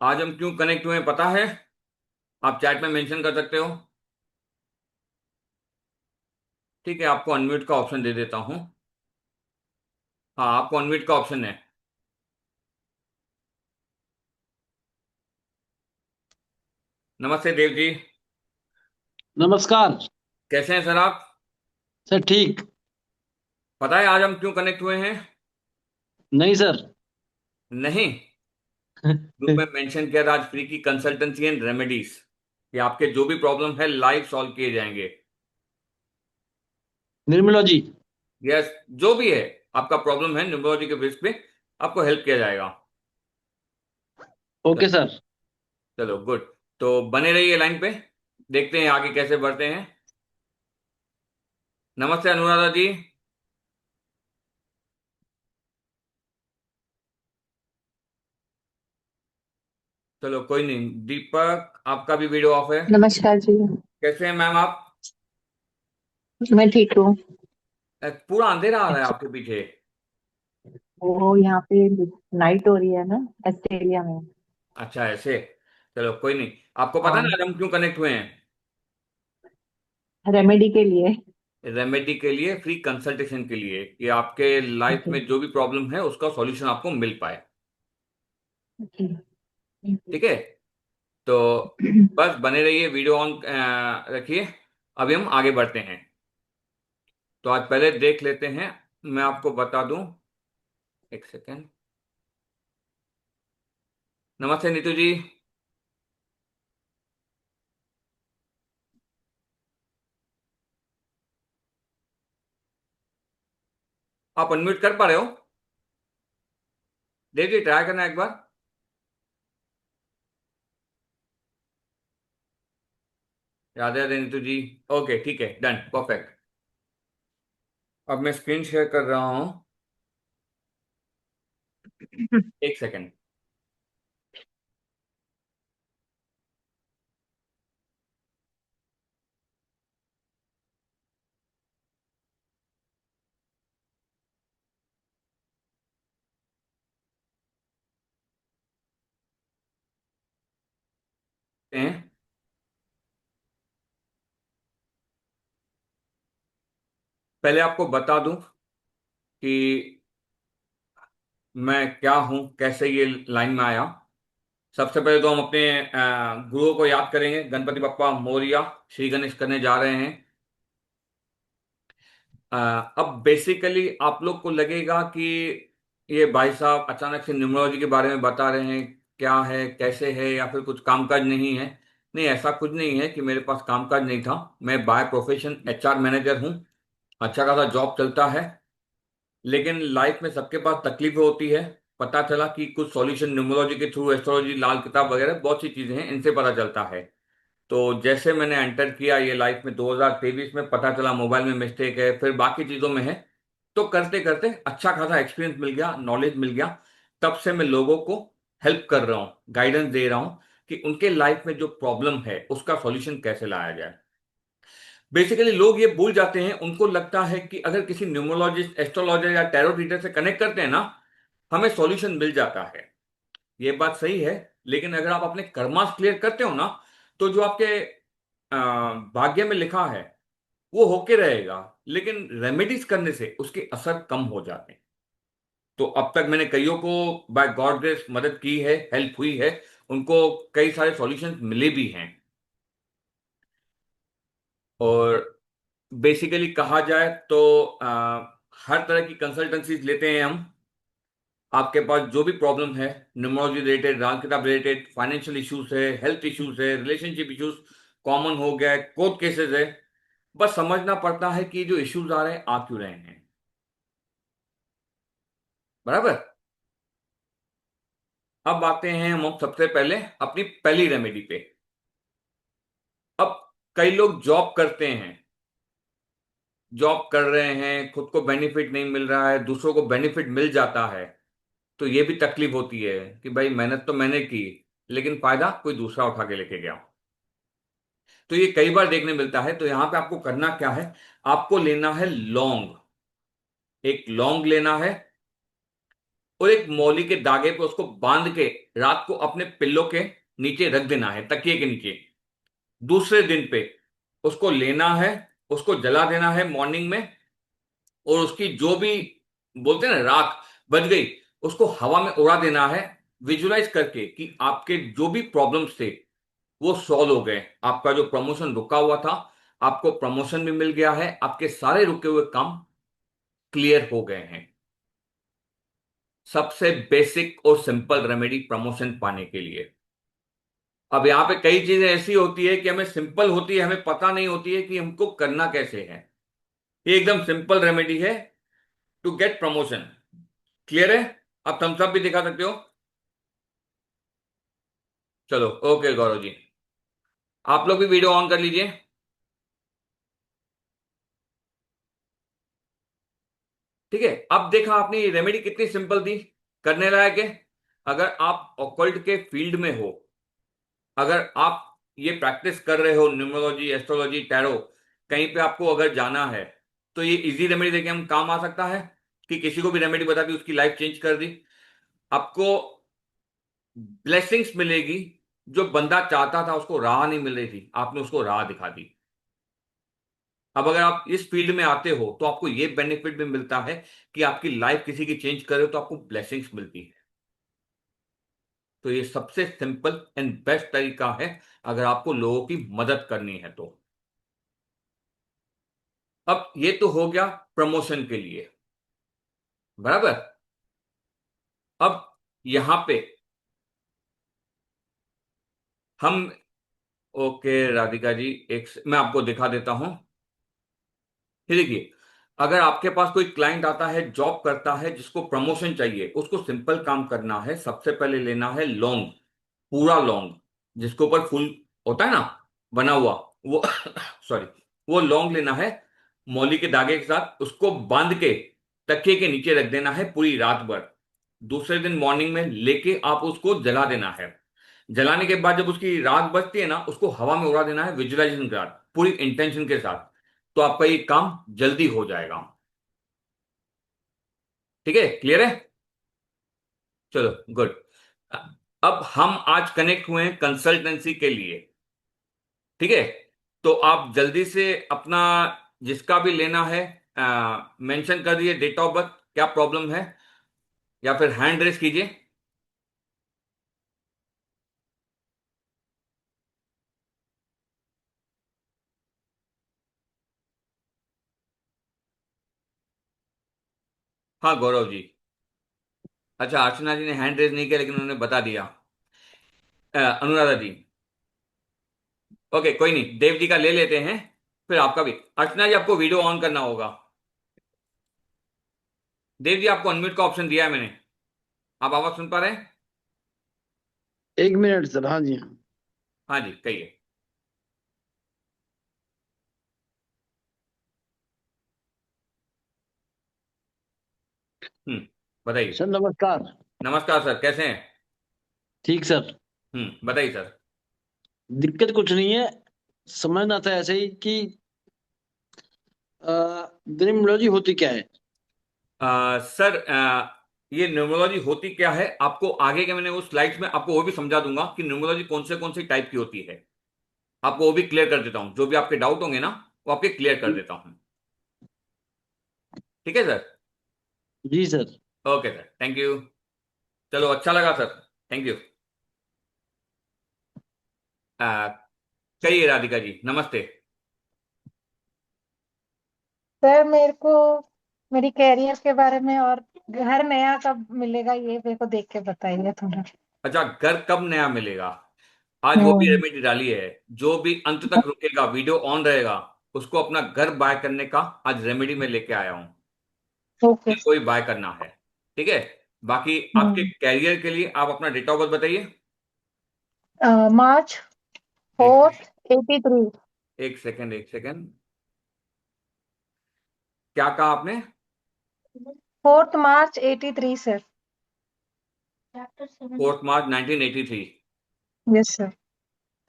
आज हम क्यों कनेक्ट हुए हैं पता है? आप चैट में मेंशन कर सकते हो। ठीक है, आपको अनम्यूट का ऑप्शन दे देता हूँ। हाँ, आपको अनम्यूट का ऑप्शन है। नमस्ते देव जी। नमस्कार। कैसे हैं सर आप? सर ठीक। पता है आज हम क्यों कनेक्ट हुए हैं? नहीं सर। नहीं। ग्रुप में मेंशन किया था आज फ्री की कंसल्टेंसी एंड रेमेडीज, कि आपके जो भी प्रॉब्लम है लाइव सॉल्व किए जाएंगे। निर्मला जी। यस। जो भी है, आपका प्रॉब्लम है न्यूमरोलॉजी के बेस पे आपको हेल्प किया जाएगा। Okay sir. चलो गुड। तो बने रहिए लाइन पे, देखते हैं आगे कैसे बढ़ते हैं। नमस्ते अनुराधा जी। चलो कोई नहीं, दीपक आपका भी वीडियो ऑफ है। नमस्कार जी। कैसे हैं मैम आप? मैं ठीक हूँ। पूरा अंधेरा आ रहा है अच्छा, आपके पीछे। वो यहाँ पे नाइट हो रही है ना, ऑस्ट्रेलिया में। अच्छा ऐसे। चलो कोई नहीं। आपको पता है ना हाँ, आज हम क्यों कनेक्ट हुए हैं? रेमेडी के लिए। रेमेडी के लिए, फ्री कंसल्टेशन के लिए, कि आपके लाइफ ओके। में जो भी प्रॉब्लम है उसका सॉल्यूशन आपको मिल पाए। ओके। ठीक है। तो बस बने रहिए, वीडियो ऑन रखिए। अभी हम आगे बढ़ते हैं। तो आज पहले देख लेते हैं। मैं आपको बता दूं। एक सेकेंड। नमस्ते नीतू जी। आप अनम्यूट कर पा रहे हो? देखिए, ट्राई करना एक बार। राधे राधे नीतू जी। ओके ठीक है, डन, परफेक्ट। अब मैं स्क्रीन शेयर कर रहा हूं। एक सेकेंड। हैं। पहले आपको बता दूं कि मैं क्या हूं, कैसे ये लाइन में आया। सबसे पहले तो हम अपने गुरुओं को याद करेंगे। गणपति बप्पा मोरिया। श्री गणेश करने जा रहे हैं। अ, अब बेसिकली आप लोग को लगेगा कि ये भाई साहब अचानक से न्यूमरोलॉजी के बारे में बता रहे हैं, क्या है कैसे है, या फिर कुछ कामकाज नहीं है। नहीं, ऐसा कुछ नहीं है कि मेरे पास कामकाज नहीं था। मैं बाय प्रोफेशन एचआर मैनेजर हूँ। अच्छा खासा जॉब चलता है। लेकिन लाइफ में सबके पास तकलीफें होती है। पता चला कि कुछ सॉल्यूशन न्यूमरोलॉजी के थ्रू, एस्ट्रोलॉजी, लाल किताब वगैरह बहुत सी चीजें हैं, इनसे पता चलता है। तो जैसे मैंने एंटर किया ये लाइफ में 2023 में, पता चला मोबाइल में मिस्टेक है, फिर बाकी चीजों में है। तो करते करते अच्छा खासा एक्सपीरियंस मिल गया, नॉलेज मिल गया। तब से मैं लोगों को हेल्प कर रहा हूँ, गाइडेंस दे रहा हूँ कि उनके लाइफ में जो प्रॉब्लम है उसका सॉल्यूशन कैसे लाया जाए। बेसिकली लोग ये भूल जाते हैं, उनको लगता है कि अगर किसी न्यूमरोलॉजिस्ट, एस्ट्रोलॉजर या टैरो रीडर से कनेक्ट करते हैं ना, हमें सॉल्यूशन मिल जाता है। ये बात सही है। लेकिन अगर आप अपने कर्मास क्लियर करते हो ना, तो जो आपके भाग्य में लिखा है वो होके रहेगा। लेकिन रेमेडीज करने से उसके असर कम हो जाते हैं। तो अब तक मैंने कईयों को बाय गॉड ग्रेस मदद की है, हेल्प हुई है। उनको कई सारे सॉल्यूशंस मिले भी हैं। और बेसिकली कहा जाए तो हर तरह की कंसल्टेंसीज लेते हैं हम। आपके पास जो भी प्रॉब्लम है, न्यूमरोलॉजी रिलेटेड, राग किताब रिलेटेड, फाइनेंशियल इश्यूज है, हेल्थ इश्यूज है, रिलेशनशिप इश्यूज कॉमन हो गया है, कोर्ट केसेस है। बस समझना पड़ता है कि जो इश्यूज आ रहे हैं आ क्यों रहे हैं। बराबर। अब आते हैं हम सबसे पहले अपनी पहली रेमेडी पे। अब कई लोग जॉब करते हैं, जॉब कर रहे हैं, खुद को बेनिफिट नहीं मिल रहा है, दूसरों को बेनिफिट मिल जाता है। तो ये भी तकलीफ होती है कि भाई मेहनत तो मैंने की, लेकिन फायदा कोई दूसरा उठा के लेके गया। तो ये कई बार देखने मिलता है। तो यहां पे आपको करना क्या है? आपको लेना है लौंग। एक लौंग लेना है। और एक मौली के धागे पे उसको बांध के रात को अपने पिल्लो के नीचे रख देना है, तकिए के नीचे। दूसरे दिन पे उसको लेना है, उसको जला देना है मॉर्निंग में, और उसकी जो भी बोलते हैं ना राख बच गई, उसको हवा में उड़ा देना है, विजुलाइज करके कि आपके जो भी प्रॉब्लम्स थे वो सॉल्व हो गए। आपका जो प्रमोशन रुका हुआ था, आपको प्रमोशन भी मिल गया है, आपके सारे रुके हुए काम क्लियर हो गए हैं। सबसे बेसिक और सिंपल रेमेडी प्रमोशन पाने के लिए। अब यहाँ पे कई चीजें ऐसी होती है कि हमें सिंपल होती है, हमें पता नहीं होती है कि हमको करना कैसे है। ये एकदम सिंपल रेमेडी है टू गेट प्रमोशन। क्लियर है? आप थम्स अप भी दिखा सकते हो। चलो, ओके गौरव जी, आप लोग भी वीडियो ऑन कर लीजिए। ठीक है, अब देखा आपने ये रेमेडी कितनी सिंपल थी, करने लायक है। अगर आप ऑकल्ट के फील्ड में हो, अगर आप ये प्रैक्टिस कर रहे हो, न्यूमरोलॉजी, एस्ट्रोलॉजी, टैरो, कहीं पे आपको अगर जाना है, तो ये इजी रेमेडी देके हम काम आ सकता है कि किसी को भी रेमेडी बता दी, उसकी लाइफ चेंज कर दी। आपको ब्लेसिंग्स मिलेगी। जो बंदा चाहता था उसको राह नहीं मिल रही थी, आपने उसको राह दिखा दी। अब अगर आप इस फील्ड में आते हो तो आपको ये बेनिफिट भी मिलता है कि आपकी लाइफ किसी की चेंज करे तो आपको ब्लेसिंग्स मिलती है। तो ये सबसे सिंपल एंड बेस्ट तरीका है अगर आपको लोगों की मदद करनी है तो। अब ये तो हो गया प्रमोशन के लिए, बराबर। अब यहां पे हम, ओके राधिका जी, मैं आपको दिखा देता हूं। ये देखिए, अगर आपके पास कोई क्लाइंट आता है, जॉब करता है, जिसको प्रमोशन चाहिए, उसको सिंपल काम करना है। सबसे पहले लेना है लौंग, पूरा लौंग, जिसके ऊपर फूल होता है ना बना हुआ, वो सॉरी, वो लौंग लेना है। मौली के धागे के साथ उसको बांध के तकिए के नीचे रख देना है पूरी रात भर। दूसरे दिन मॉर्निंग में लेके आप उसको जला देना है। जलाने के बाद जब उसकी राख बचती है ना, उसको हवा में उड़ा देना है विजुअलाइजेशन के साथ, पूरी इंटेंशन के साथ। तो आपका ये काम जल्दी हो जाएगा। ठीक है, क्लियर है? चलो, गुड। अब हम आज कनेक्ट हुए हैं कंसल्टेंसी के लिए। ठीक है, तो आप जल्दी से अपना जिसका भी लेना है मेंशन कर दिए, डेट ऑफ बर्थ, क्या प्रॉब्लम है, या फिर हैंड रेस कीजिए। हाँ गौरव जी। अच्छा, अर्चना जी ने हैंड रेस नहीं किया लेकिन उन्होंने बता दिया। अनुराधा जी, ओके कोई नहीं, देव जी का ले लेते हैं, फिर आपका भी। अर्चना जी, आपको वीडियो ऑन करना होगा। देव जी, आपको अनम्यूट का ऑप्शन दिया है मैंने, आप आवाज सुन पा रहे हैं? 1 मिनट सर। हाँ जी हाँ। हाँ जी, कहिए। बताइए। सर नमस्कार। नमस्कार सर, कैसे हैं? ठीक सर। बताइए सर। दिक्कत कुछ नहीं है। समझना था ऐसे ही कि ड्रीमोलॉजी होती क्या है। सर, ये न्यूमरोलॉजी होती क्या है, आपको आगे के मैंने उस स्लाइड्स में आपको वो भी समझा दूंगा कि न्यूमरोलॉजी कौन से टाइप की होती है। आपको वो भी क्लियर कर देता हूँ, जो भी आपके डाउट होंगे ना वो आपके क्लियर कर देता हूँ। ठीक है सर? जी sir. Okay sir, thank you. चलो, अच्छा लगा सर, थैंक यू। आ, कहिए राधिका जी, नमस्ते। सर मेरे को मेरी कैरियर के बारे में और घर नया कब मिलेगा ये मेरे को देख के बताइए थोड़ा। अच्छा, घर कब नया मिलेगा? आज वो भी हम्म। रेमेडी डाली है। जो भी अंत तक रुकेगा, वीडियो ऑन रहेगा, उसको अपना घर बाय करने का आज रेमेडी में लेके आया हूं। ओके। कोई बाय करना है। ठीक है, बाकी आपके हम्म। कैरियर के लिए आप अपना डेट ऑफ बर्थ बताइए। मार्च एक 4th 83। एक सेकंड, एक सेकंड, क्या कहा आपने? 4th March 83 sir. 4 मार्च 1983। Yes sir.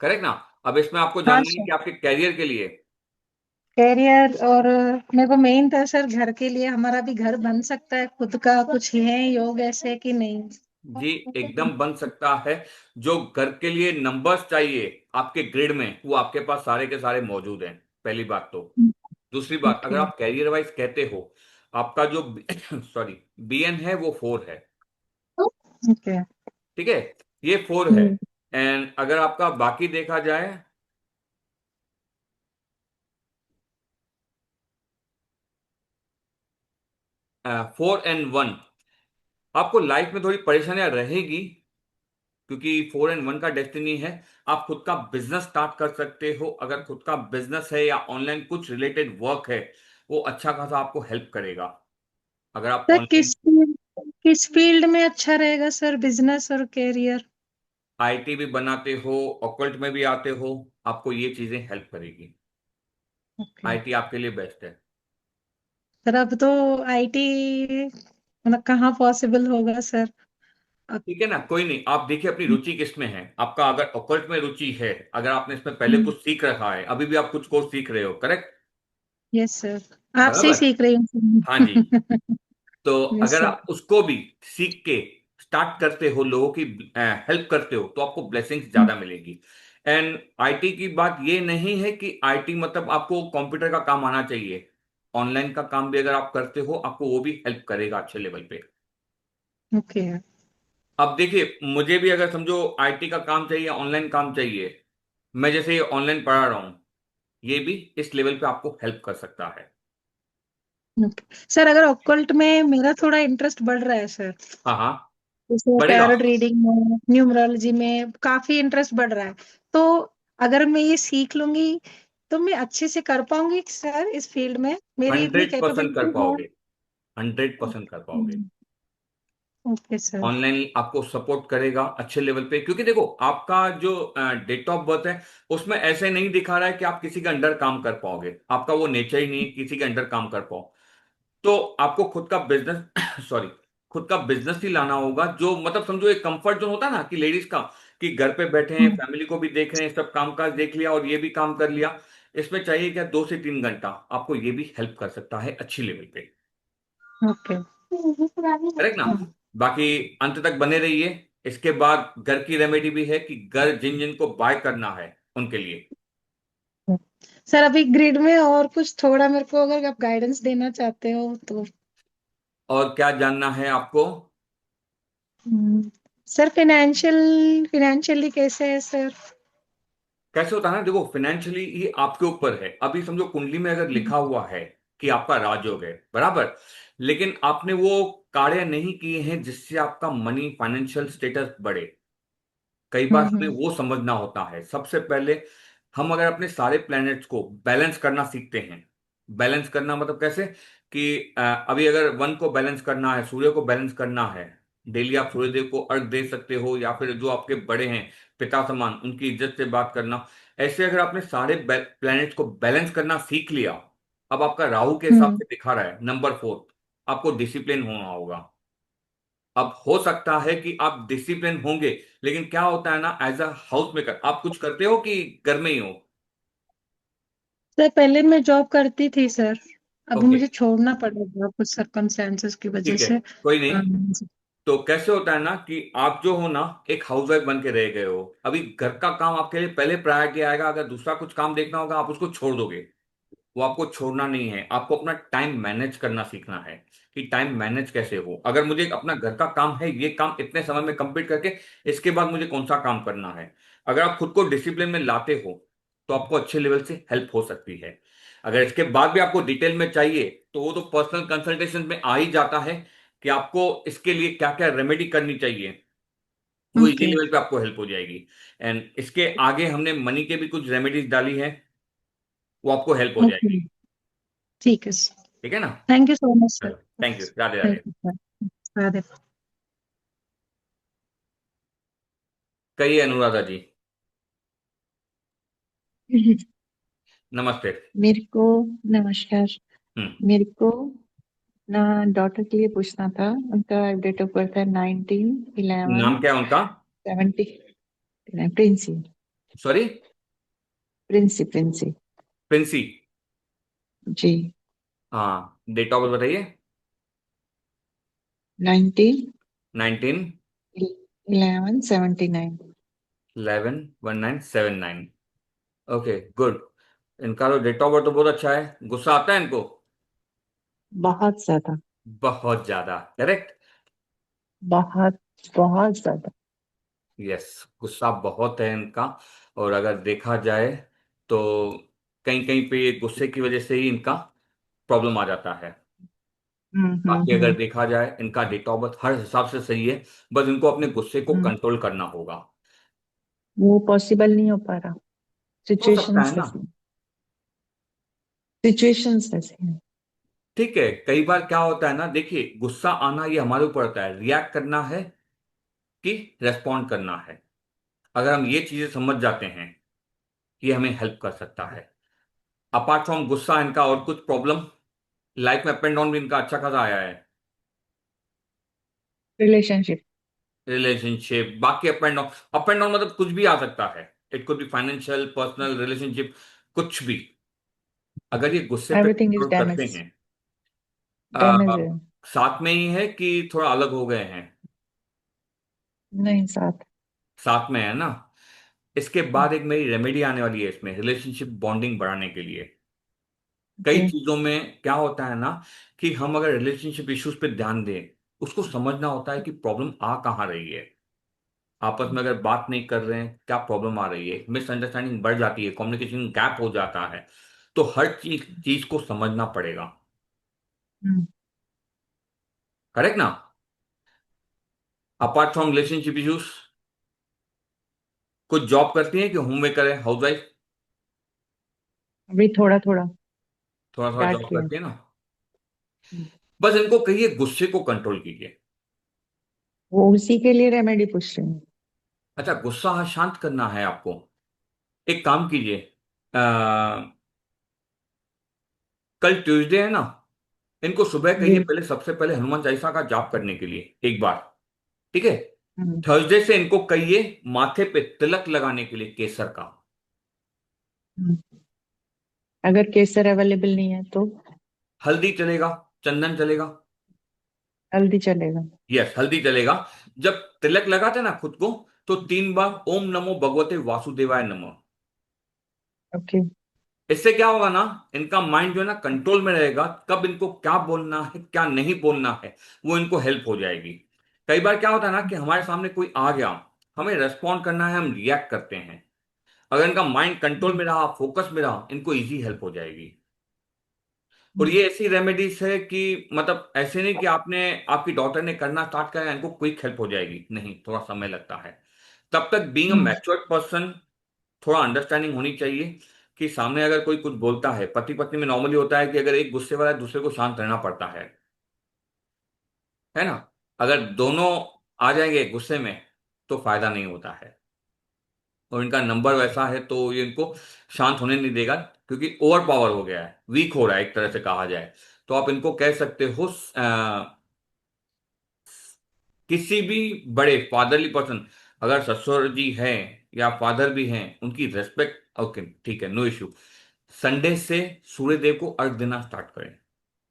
करेक्ट ना? अब इसमें आपको हाँ जानना है सर। कि आपके कैरियर के लिए कैरियर और मेरे को मेन था सर घर के लिए, हमारा भी घर बन सकता है खुद का, कुछ है योग ऐसे कि नहीं? जी एकदम बन सकता है। जो घर के लिए नंबर्स चाहिए आपके ग्रिड में, वो आपके पास सारे के सारे मौजूद हैं, पहली बात तो। दूसरी बात, अगर ओके। आप कैरियर वाइज कहते हो, आपका जो सॉरी बीएन है वो 4 है। ओके। ठीक है, ये 4 है। एंड अगर आपका बाकी देखा जाए, 4 and 1, आपको लाइफ में थोड़ी परेशानियां रहेगी, क्योंकि 4 and 1 का डेस्टिनी है। आप खुद का बिजनेस स्टार्ट कर सकते हो, अगर खुद का बिजनेस है या ऑनलाइन कुछ रिलेटेड वर्क है, वो अच्छा खासा आपको हेल्प करेगा। अगर आप सर ऑनलाइन किस फील्ड में अच्छा रहेगा सर, बिजनेस और कैरियर? आईटी भी बनाते हो, ऑकल्ट में भी आते हो, आपको ये चीजें हेल्प करेगी। ओके। आईटी आपके लिए बेस्ट है। सर अब तो आईटी मतलब कहाँ पॉसिबल होगा सर अब? ठीक है ना, कोई नहीं, आप देखिए अपनी रुचि किस में है। आपका अगर ऑकल्ट में रुचि है, अगर आपने इसमें पहले कुछ सीख रखा है, अभी भी आप कुछ कोर्स सीख रहे हो, करेक्ट? यस सर, आपसे ही बराबर। सीख रही हाँ जी। हूँ। तो यस अगर सर। आप उसको भी सीख के स्टार्ट करते हो, लोगों की हेल्प करते हो, तो आपको ब्लेसिंग्स ज्यादा मिलेगी। एंड आईटी की बात ये नहीं है कि आईटी मतलब आपको कंप्यूटर का काम आना चाहिए। ऑनलाइन का काम भी अगर आप करते हो, आपको वो भी हेल्प करेगा अच्छे लेवल पे। ओके। अब देखिए, मुझे भी अगर समझो आईटी का काम चाहिए, ऑनलाइन काम चाहिए, मैं जैसे ये ऑनलाइन पढ़ा रहा हूँ, ये भी इस लेवल पे आपको हेल्प कर सकता है। सर अगर ऑक्कल्ट में मेरा थोड़ा इंटरेस्ट बढ़ रहा है सर, हाँ हाँ, जैसे बढ़ेगा। टैरोट रीडिंग में, न्यूमरोलॉजी में काफी इंटरेस्ट बढ़ रहा है, तो अगर मैं ये सीख लूंगी तो मैं अच्छे से कर पाऊंगी सर इस फील्ड में? मेरी इतनी 100% कर कैपेबिलिटी है? पाओगे। 100% कर पाओगे। Okay sir. ऑनलाइन आपको सपोर्ट करेगा अच्छे लेवल पे, क्योंकि देखो आपका जो डेट ऑफ बर्थ है, उसमें ऐसे नहीं दिखा रहा है कि आप किसी के अंडर काम कर पाओगे। आपका वो नेचर ही नहीं है किसी के अंडर काम कर पाओ। तो आपको खुद का बिजनेस सॉरी, खुद का बिजनेस ही लाना होगा, जो मतलब समझो एक कंफर्ट जोन होता है ना कि लेडीज का, कि घर पे बैठे हैं, फैमिली को भी देख रहे हैं, सब काम काज देख लिया और ये भी काम कर लिया। इसमें चाहिए क्या, 2 से 3 घंटा, आपको ये भी हेल्प कर सकता है अच्छी लेवल पे। ओके। करेक्ट ना? बाकी अंत तक बने रहिए। इसके बाद घर की रेमेडी भी है कि घर जिन जिन को बाय करना है उनके लिए। सर अभी ग्रिड में और कुछ थोड़ा मेरे को अगर आप गाइडेंस देना चाहते हो तो। और क्या जानना है आपको? हम्म, सर फिनेंशियली कैसे है सर? कैसे होता है ना, देखो फाइनेंशियली ये आपके ऊपर है। अभी समझो कुंडली में अगर लिखा हुआ है कि आपका राजयोग है, बराबर, लेकिन आपने वो कार्य नहीं किए हैं जिससे आपका मनी फाइनेंशियल स्टेटस बढ़े। कई बार हमें हम्म। वो समझना होता है। सबसे पहले हम अगर अपने सारे प्लैनेट्स को बैलेंस करना सीखते हैं। बैलेंस करना मतलब कैसे, कि अभी अगर वन को बैलेंस करना है, सूर्य को बैलेंस करना है, डेली आप सूर्यदेव को अर्घ दे सकते हो, या फिर जो आपके बड़े हैं पिता समान, उनकी इज्जत से बात करना। ऐसे अगर आपने सारे प्लैनेट्स को बैलेंस करना सीख लिया, अब आपका राहु के हिसाब हम्म। से दिखा रहा है नंबर 4, आपको डिसिप्लिन होना होगा। अब हो सकता है कि आप डिसिप्लिन होंगे, लेकिन क्या होता है ना, एज अ हाउस मेकर आप कुछ करते हो कि घर में ही हो? सर पहले मैं जॉब करती थी सर, अभी ओके, मुझे छोड़ना पड़ेगा कुछ सर्कमस्टेंसेस की वजह ठीक है, से। कोई नहीं। तो कैसे होता है ना कि आप जो हो ना, एक हाउसवाइफ बन के रह गए हो, अभी घर का काम आपके लिए पहले प्रायोरिटी आएगा। अगर दूसरा कुछ काम देखना होगा, आप उसको छोड़ दोगे। वो आपको छोड़ना नहीं है, आपको अपना टाइम मैनेज करना सीखना है, कि टाइम मैनेज कैसे हो। अगर मुझे अपना घर का काम है, ये काम इतने समय में कंप्लीट करके इसके बाद मुझे कौन सा काम करना है। अगर आप खुद को डिसिप्लिन में लाते हो, तो आपको अच्छे लेवल से हेल्प हो सकती है। अगर इसके बाद भी आपको डिटेल में चाहिए, तो वो तो पर्सनल कंसल्टेशन में आ ही जाता है, कि आपको इसके लिए क्या क्या रेमेडी करनी चाहिए। वो इजी ओके। लेवल पे आपको हेल्प हो जाएगी। एंड इसके आगे हमने मनी के भी कुछ रेमेडीज डाली है, वो आपको हेल्प हो ओके। जाएगी। ठीक है सर। ठीक है ना? Thank you so much sir. चलो, thank you, Radhe thank Radhe. You sir. Radhe. कहिए अनुराधा जी। नमस्ते। मेरे को नमस्कार। हम्म। मेरे को ना डॉटर के लिए पूछना था। उनका डेट ऑफ बर्थ है 19/11 नाम क्या है उनका? 70। प्रिंसी। सॉरी? प्रिंसी प्रिंसी। प्रिंसी। जी। हाँ, डेट ऑफ बर्थ बताइए। 19 19 11 79। 11 1979। Okay, good. इनका तो डेट ऑफ बर्थ तो बहुत अच्छा है। गुस्सा आता है इनको? बहुत ज्यादा। बहुत ज्यादा, करेक्ट। बहुत बहुत ज्यादा। यस, गुस्सा बहुत है इनका। और अगर देखा जाए तो कहीं कहीं पे ये गुस्से की वजह से ही इनका प्रॉब्लम आ जाता है। बाकी अगर हम्म। देखा जाए इनका डेट ऑफ बर्थ हर हिसाब से सही है। बस इनको अपने गुस्से को हम्म। कंट्रोल करना होगा। वो पॉसिबल नहीं हो पा रहा। हो सकता है सिचुएशंस ना। ऐसी। सिचुएशंस ऐसी हैं। ठीक है, कई बार क्या होता है ना, देखिए गुस्सा आना ये हमारे ऊपर होता है, रिएक्ट करना है कि रेस्पॉन्ड करना है। अगर हम ये चीजें समझ जाते हैं, ये हमें हेल्प कर सकता है। अपार्ट फ्रॉम गुस्सा इनका और कुछ प्रॉब्लम लाइफ में अप एंड डाउन भी इनका अच्छा खासा आया है। रिलेशनशिप। रिलेशनशिप, बाकी अप एंड डाउन मतलब कुछ भी आ सकता है। It could be financial, personal, relationship, कुछ भी। अगर ये गुस्से पे एवरीथिंग इज कंट्रोल करते डैमेज। हैं। डैमेज आ, है। साथ में ही है कि थोड़ा अलग हो गए हैं? नहीं, साथ। साथ में है ना। इसके बाद एक मेरी रेमेडी आने वाली है इसमें, रिलेशनशिप बॉन्डिंग बढ़ाने के लिए। कई ओके। चीजों में क्या होता है ना, कि हम अगर रिलेशनशिप इश्यूज पे ध्यान दें, उसको समझना होता है कि प्रॉब्लम आ कहाँ रही है। आपस में अगर बात नहीं कर रहे हैं, क्या प्रॉब्लम आ रही है, मिसअंडरस्टैंडिंग बढ़ जाती है, कम्युनिकेशन गैप हो जाता है। तो हर चीज चीज को समझना पड़ेगा। करेक्ट ना। अपार्ट फ्रॉम रिलेशनशिप इश्यूज, कुछ जॉब करती है कि होमवर्क करे, हाउसवाइफ? अभी थोड़ा थोड़ा थोड़ा थोड़ा स्टार्ट जॉब किया। करती है ना। बस इनको कहिए गुस्से को कंट्रोल कीजिए। वो उसी के लिए रेमेडी पूछ रही हूँ। अच्छा, गुस्सा शांत करना है आपको। एक काम कीजिए। अ, कल ट्यूसडे है ना, इनको सुबह कहिए जी। पहले, सबसे पहले हनुमान चालीसा का जाप करने के लिए एक बार। ठीक है। हम्म। थर्सडे से इनको कहिए माथे पे तिलक लगाने के लिए केसर का। हम्म। अगर केसर अवेलेबल नहीं है तो हल्दी चलेगा, चंदन चलेगा। हल्दी चलेगा। यस, हल्दी चलेगा। जब तिलक लगाते हैं ना खुद को, तो 3 बार ओम नमो भगवते वासुदेवाय नमः। ओके। इससे क्या होगा ना, इनका माइंड जो है ना कंट्रोल में रहेगा। कब इनको क्या बोलना है, क्या नहीं बोलना है, वो इनको हेल्प हो जाएगी। कई बार क्या होता है ना कि हमारे सामने कोई आ गया, हमें रेस्पॉन्ड करना है, हम रिएक्ट करते हैं। अगर इनका माइंड कंट्रोल में रहा, फोकस में रहा, इनको इजी हेल्प हो जाएगी। और ये ऐसी रेमेडीज है कि मतलब ऐसे नहीं कि आपने, आपकी डॉटर ने करना स्टार्ट किया इनको क्विक हेल्प हो जाएगी, नहीं, थोड़ा समय लगता है। तब तक being a hmm. Matured person, थोड़ा अंडरस्टैंडिंग होनी चाहिए कि सामने अगर कोई कुछ बोलता है, पति पत्नी में नॉर्मली होता है कि अगर एक गुस्से वाला है, दूसरे को शांत रहना पड़ता है ना। अगर दोनों आ जाएंगे गुस्से में, तो फायदा नहीं होता है। और इनका नंबर वैसा है तो ये इनको शांत होने नहीं देगा, क्योंकि ओवर पावर हो गया है, वीक हो रहा है एक तरह से कहा जाए। तो आप इनको कह सकते हो किसी भी बड़े फादरली पर्सन, अगर ससुर जी हैं या फादर भी हैं, उनकी रेस्पेक्ट, ओके ठीक है, नो इश्यू। संडे से सूर्य देव को अर्घ देना स्टार्ट करें।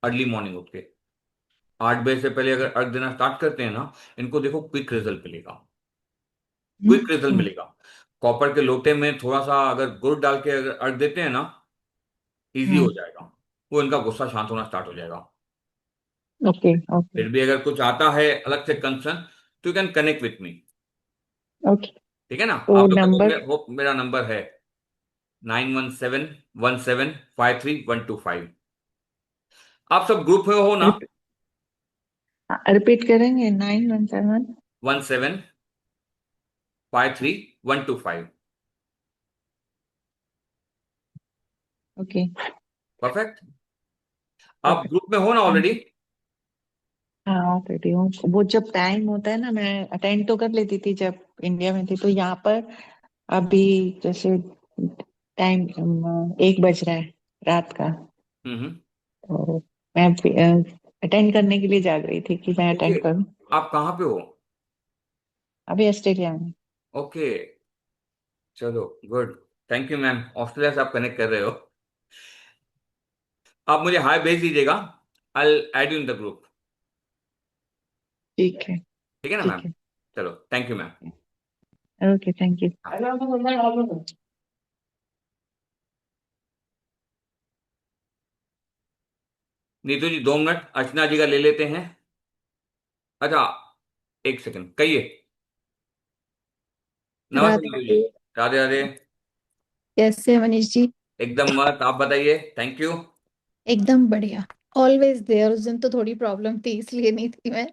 अर्ली मॉर्निंग उठ के 8 बजे से पहले अगर अर्घ देना स्टार्ट करते हैं ना, इनको देखो क्विक रिजल्ट मिलेगा। क्विक रिजल्ट हम्म। मिलेगा। कॉपर के लोटे में थोड़ा सा अगर गुड़ डाल के अगर अर्घ देते हैं ना, इजी हो हम्म। जाएगा। वो इनका गुस्सा शांत होना स्टार्ट हो जाएगा। ओके। ओके। फिर भी अगर कुछ आता है अलग से कंसर्न, तो you can connect with me. Okay. ठीक है ना। तो आप लोगों नंबर। को होप मेरा नंबर है 9171753125। आप सब ग्रुप में हो ना? रिपीट करेंगे? 917। 17153 125। ओके। परफेक्ट। आप परफेक्ट। ग्रुप में हो ना थैंक ऑलरेडी? यू। हाँ, ऑलरेडी हूँ। वो जब टाइम होता है ना, मैं अटेंड तो कर लेती थी जब इंडिया में थी, तो यहाँ पर अभी जैसे टाइम 1 बज रहा है रात का। हम्म। तो मैं अटेंड करने के लिए जाग रही थी कि मैं ओके, अटेंड करूँ। आप कहाँ पे हो? अभी ऑस्ट्रेलिया में। ओके, चलो good. Thank you ma'am, Australia से आप कनेक्ट कर रहे हो। आप मुझे हाय भेज दीजिएगा, I add you in the group. ठीक है। ठीक है ना मैम? ठीक है। चलो, thank you ma'am. Okay, thank you. Neetu ji 2 minute Archana ji का ले लेते हैं। अच्छा, एक सेकंड कहिए। नमस्ते राधे नीतू जी। राधे। राधे राधे। कैसे हैं मनीष जी? एकदम मस्त, आप बताइए। Thank you. एकदम बढ़िया। Always there. उस दिन तो थोड़ी प्रॉब्लम थी इसलिए नहीं थी मैं।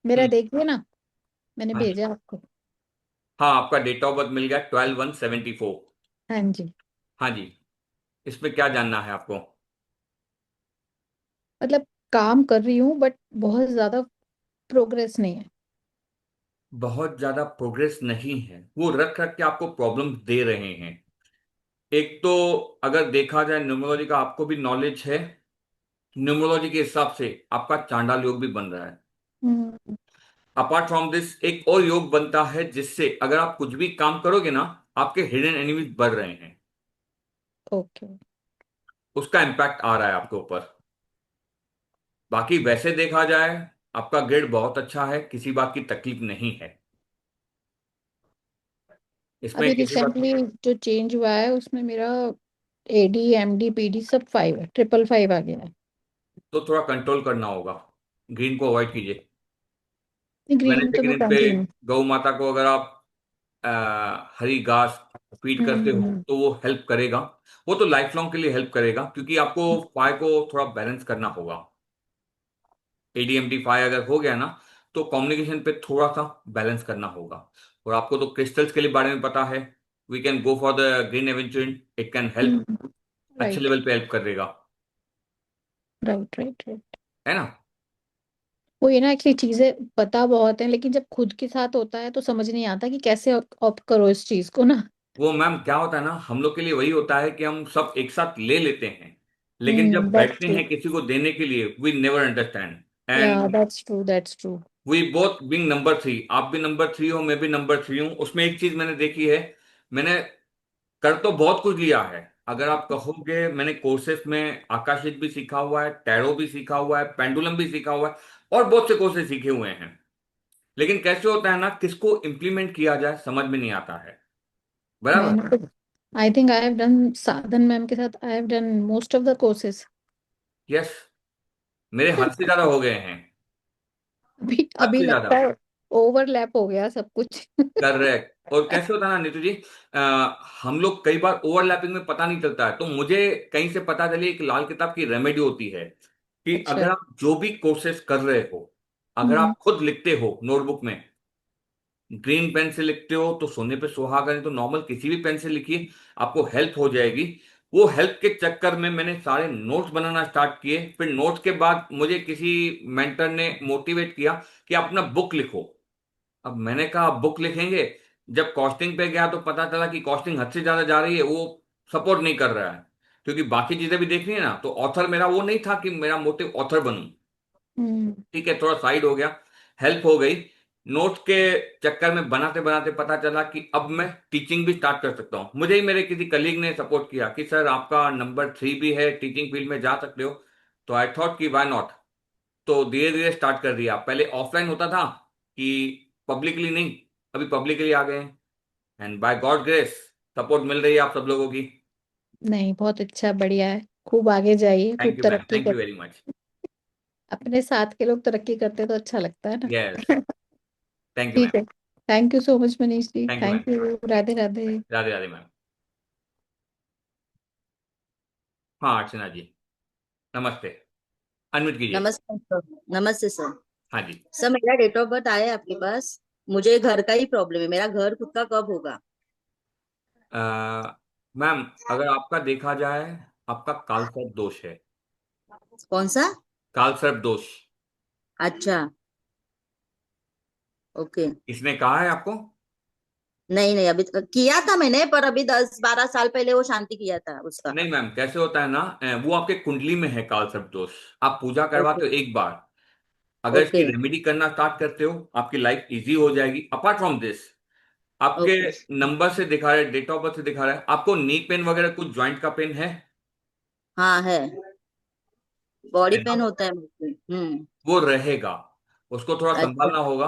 मेरा हम्म। देखिए ना, मैंने हाँ जी। भेजा आपको। हाँ, आपका डेट ऑफ बर्थ मिल गया 12/1/74। हाँ जी। हाँ जी। इसमें क्या जानना है आपको? मतलब काम कर रही हूँ बट बहुत ज्यादा प्रोग्रेस नहीं है। बहुत ज्यादा प्रोग्रेस नहीं है, वो रख रख के आपको प्रॉब्लम दे रहे हैं। एक तो अगर देखा जाए न्यूमरोलॉजी का, आपको भी नॉलेज है। न्यूमरोलॉजी के हिसाब से आपका चांडाल योग भी बन रहा है। हम्म। अपार्ट फ्रॉम दिस एक और योग बनता है, जिससे अगर आप कुछ भी काम करोगे ना, आपके हिडन एनिमीज बढ़ रहे हैं। ओके। उसका इम्पैक्ट आ रहा है आपके ऊपर। बाकी वैसे देखा जाए, आपका ग्रेड बहुत अच्छा है, किसी बात की तकलीफ नहीं है। इसमें अभी किसी बात रिसेंटली जो चेंज हुआ है उसमें मेरा एडी एमडी पीडी सब 5 है, 555 आ गया है। तो थोड़ा कंट्रोल करना होगा। ग्रीन को अवॉइड कीजिए। ग्रीन वेनेसडे तो के मैं दिन पे पहनती हूँ। गौ माता को अगर आप हरी घास फीड करते हो, हम्म। तो वो हेल्प करेगा। वो तो लाइफ लॉन्ग के लिए हेल्प करेगा, क्योंकि आपको फाई को थोड़ा बैलेंस करना होगा। एडीएमटी फाई अगर हो गया ना, तो कम्युनिकेशन पे थोड़ा सा बैलेंस करना होगा। और आपको तो क्रिस्टल्स के लिए बारे में पता है। We can go for the green aventurine, it can help. अच्छे राइट लेवल पे हेल्प करेगा। Right right right. है ना? वो ये ना एक्चुअली चीजें पता बहुत है लेकिन जब खुद के साथ होता है तो समझ नहीं आता कि कैसे ऑप्ट करो इस चीज को ना। वो मैम क्या होता है ना, हम लोग के लिए वही होता है कि हम सब एक साथ ले लेते हैं, लेकिन जब दैट्स बैठते ट्रू। हैं किसी को देने के लिए, वी नेवर अंडरस्टैंड। या and that's true that's true. We both being number 3, आप भी नंबर 3 हो, मैं भी नंबर 3 हूँ। उसमें एक चीज मैंने देखी है। मैंने कर तो बहुत कुछ लिया है। अगर आप कहोगे, मैंने कोर्सेज में आकाशित भी सीखा हुआ है, टैरो भी सीखा हुआ है, पेंडुलम भी सीखा हुआ है, और बहुत से कोर्सेज सीखे हुए हैं। लेकिन कैसे होता है ना, किसको इम्प्लीमेंट किया जाए समझ में नहीं आता है। बराबर। मैंने तो I think I have done साधन मैम के साथ, I have done most of the courses. Yes. मेरे हद से ज्यादा हो गए हैं। अभी हद अभी से ज्यादा। लगता है ओवरलैप हो गया सब कुछ। करेक्ट। और कैसे होता है ना नीतू जी, अ, हम लोग कई बार ओवरलैपिंग में पता नहीं चलता है, तो मुझे कहीं से पता चली एक लाल किताब की रेमेडी होती है कि अच्छा। अगर आप जो भी कोर्सेज कर रहे हो, अगर हम्म आप खुद लिखते हो नोटबुक में, ग्रीन पेन से लिखते हो तो सोने पे सुहागा, नहीं तो नॉर्मल किसी भी पेन से लिखिए, आपको हेल्प हो जाएगी। वो हेल्प के चक्कर में मैंने सारे नोट्स बनाना स्टार्ट किए। फिर नोट्स के बाद मुझे किसी मेंटर ने मोटिवेट किया कि आप अपना बुक लिखो। अब मैंने कहा बुक लिखेंगे। जब कॉस्टिंग पे गया तो पता चला कि कॉस्टिंग हद से ज्यादा जा रही है, वो सपोर्ट नहीं कर रहा है। क्योंकि बाकी चीजें भी देखनी है ना, तो ऑथर मेरा वो नहीं था कि मेरा मोटिव ऑथर बनूं। हम्म। ठीक है, थोड़ा साइड हो गया। हेल्प हो गई। नोट्स के चक्कर में बनाते बनाते पता चला कि अब मैं टीचिंग भी स्टार्ट कर सकता हूँ। मुझे ही मेरे किसी कलीग ने सपोर्ट किया कि सर आपका नंबर 3 भी है, टीचिंग फील्ड में जा सकते हो। तो आई थॉट कि वाई नॉट। तो धीरे धीरे स्टार्ट कर दिया। पहले ऑफलाइन होता था कि पब्लिकली नहीं, अभी पब्लिकली आ गए हैं। And by God grace support मिल रही है आप सब लोगों की। नहीं, बहुत अच्छा, बढ़िया है। खूब आगे जाइए, थैंक खूब यू मैम, तरक्की थैंक कर। You very much. अपने साथ के लोग तरक्की करते तो अच्छा लगता है यस। ना। Thank you ma'am. ठीक है। Thank you so much Manish ji, thank you ma'am. Thank you. Radhe Radhe. Radhe Radhe ma'am. हाँ अर्चना जी, नमस्ते। अनम्यूट कीजिए। नमस्ते सर। नमस्ते सर। हाँ जी। सर मेरा डेट ऑफ बर्थ आया है आपके पास। मुझे घर का ही प्रॉब्लम है, मेरा घर खुद का कब होगा? मैम, अगर आपका देखा जाए, आपका कालसर्प दोष है। कौन सा? कालसर्प दोष। अच्छा। ओके। इसने कहा है आपको? नहीं नहीं, अभी किया था मैंने, पर अभी 10-12 साल पहले वो शांति किया था उसका। नहीं मैम, कैसे होता है ना, वो आपके कुंडली में है कालसर्प दोष। आप पूजा ओके। करवाते हो एक बार, अगर इसकी ओके। रेमेडी करना स्टार्ट करते हो, आपकी लाइफ इजी हो जाएगी। अपार्ट फ्रॉम दिस, आपके ओके। नंबर से दिखा रहा है, डेट ऑफ बर्थ से दिखा रहा है, आपको नी पेन वगैरह कुछ ज्वाइंट का पेन है? हाँ है, बॉडी है पेन ना? होता है मुझे। वो रहेगा, उसको थोड़ा अच्छा। संभालना होगा।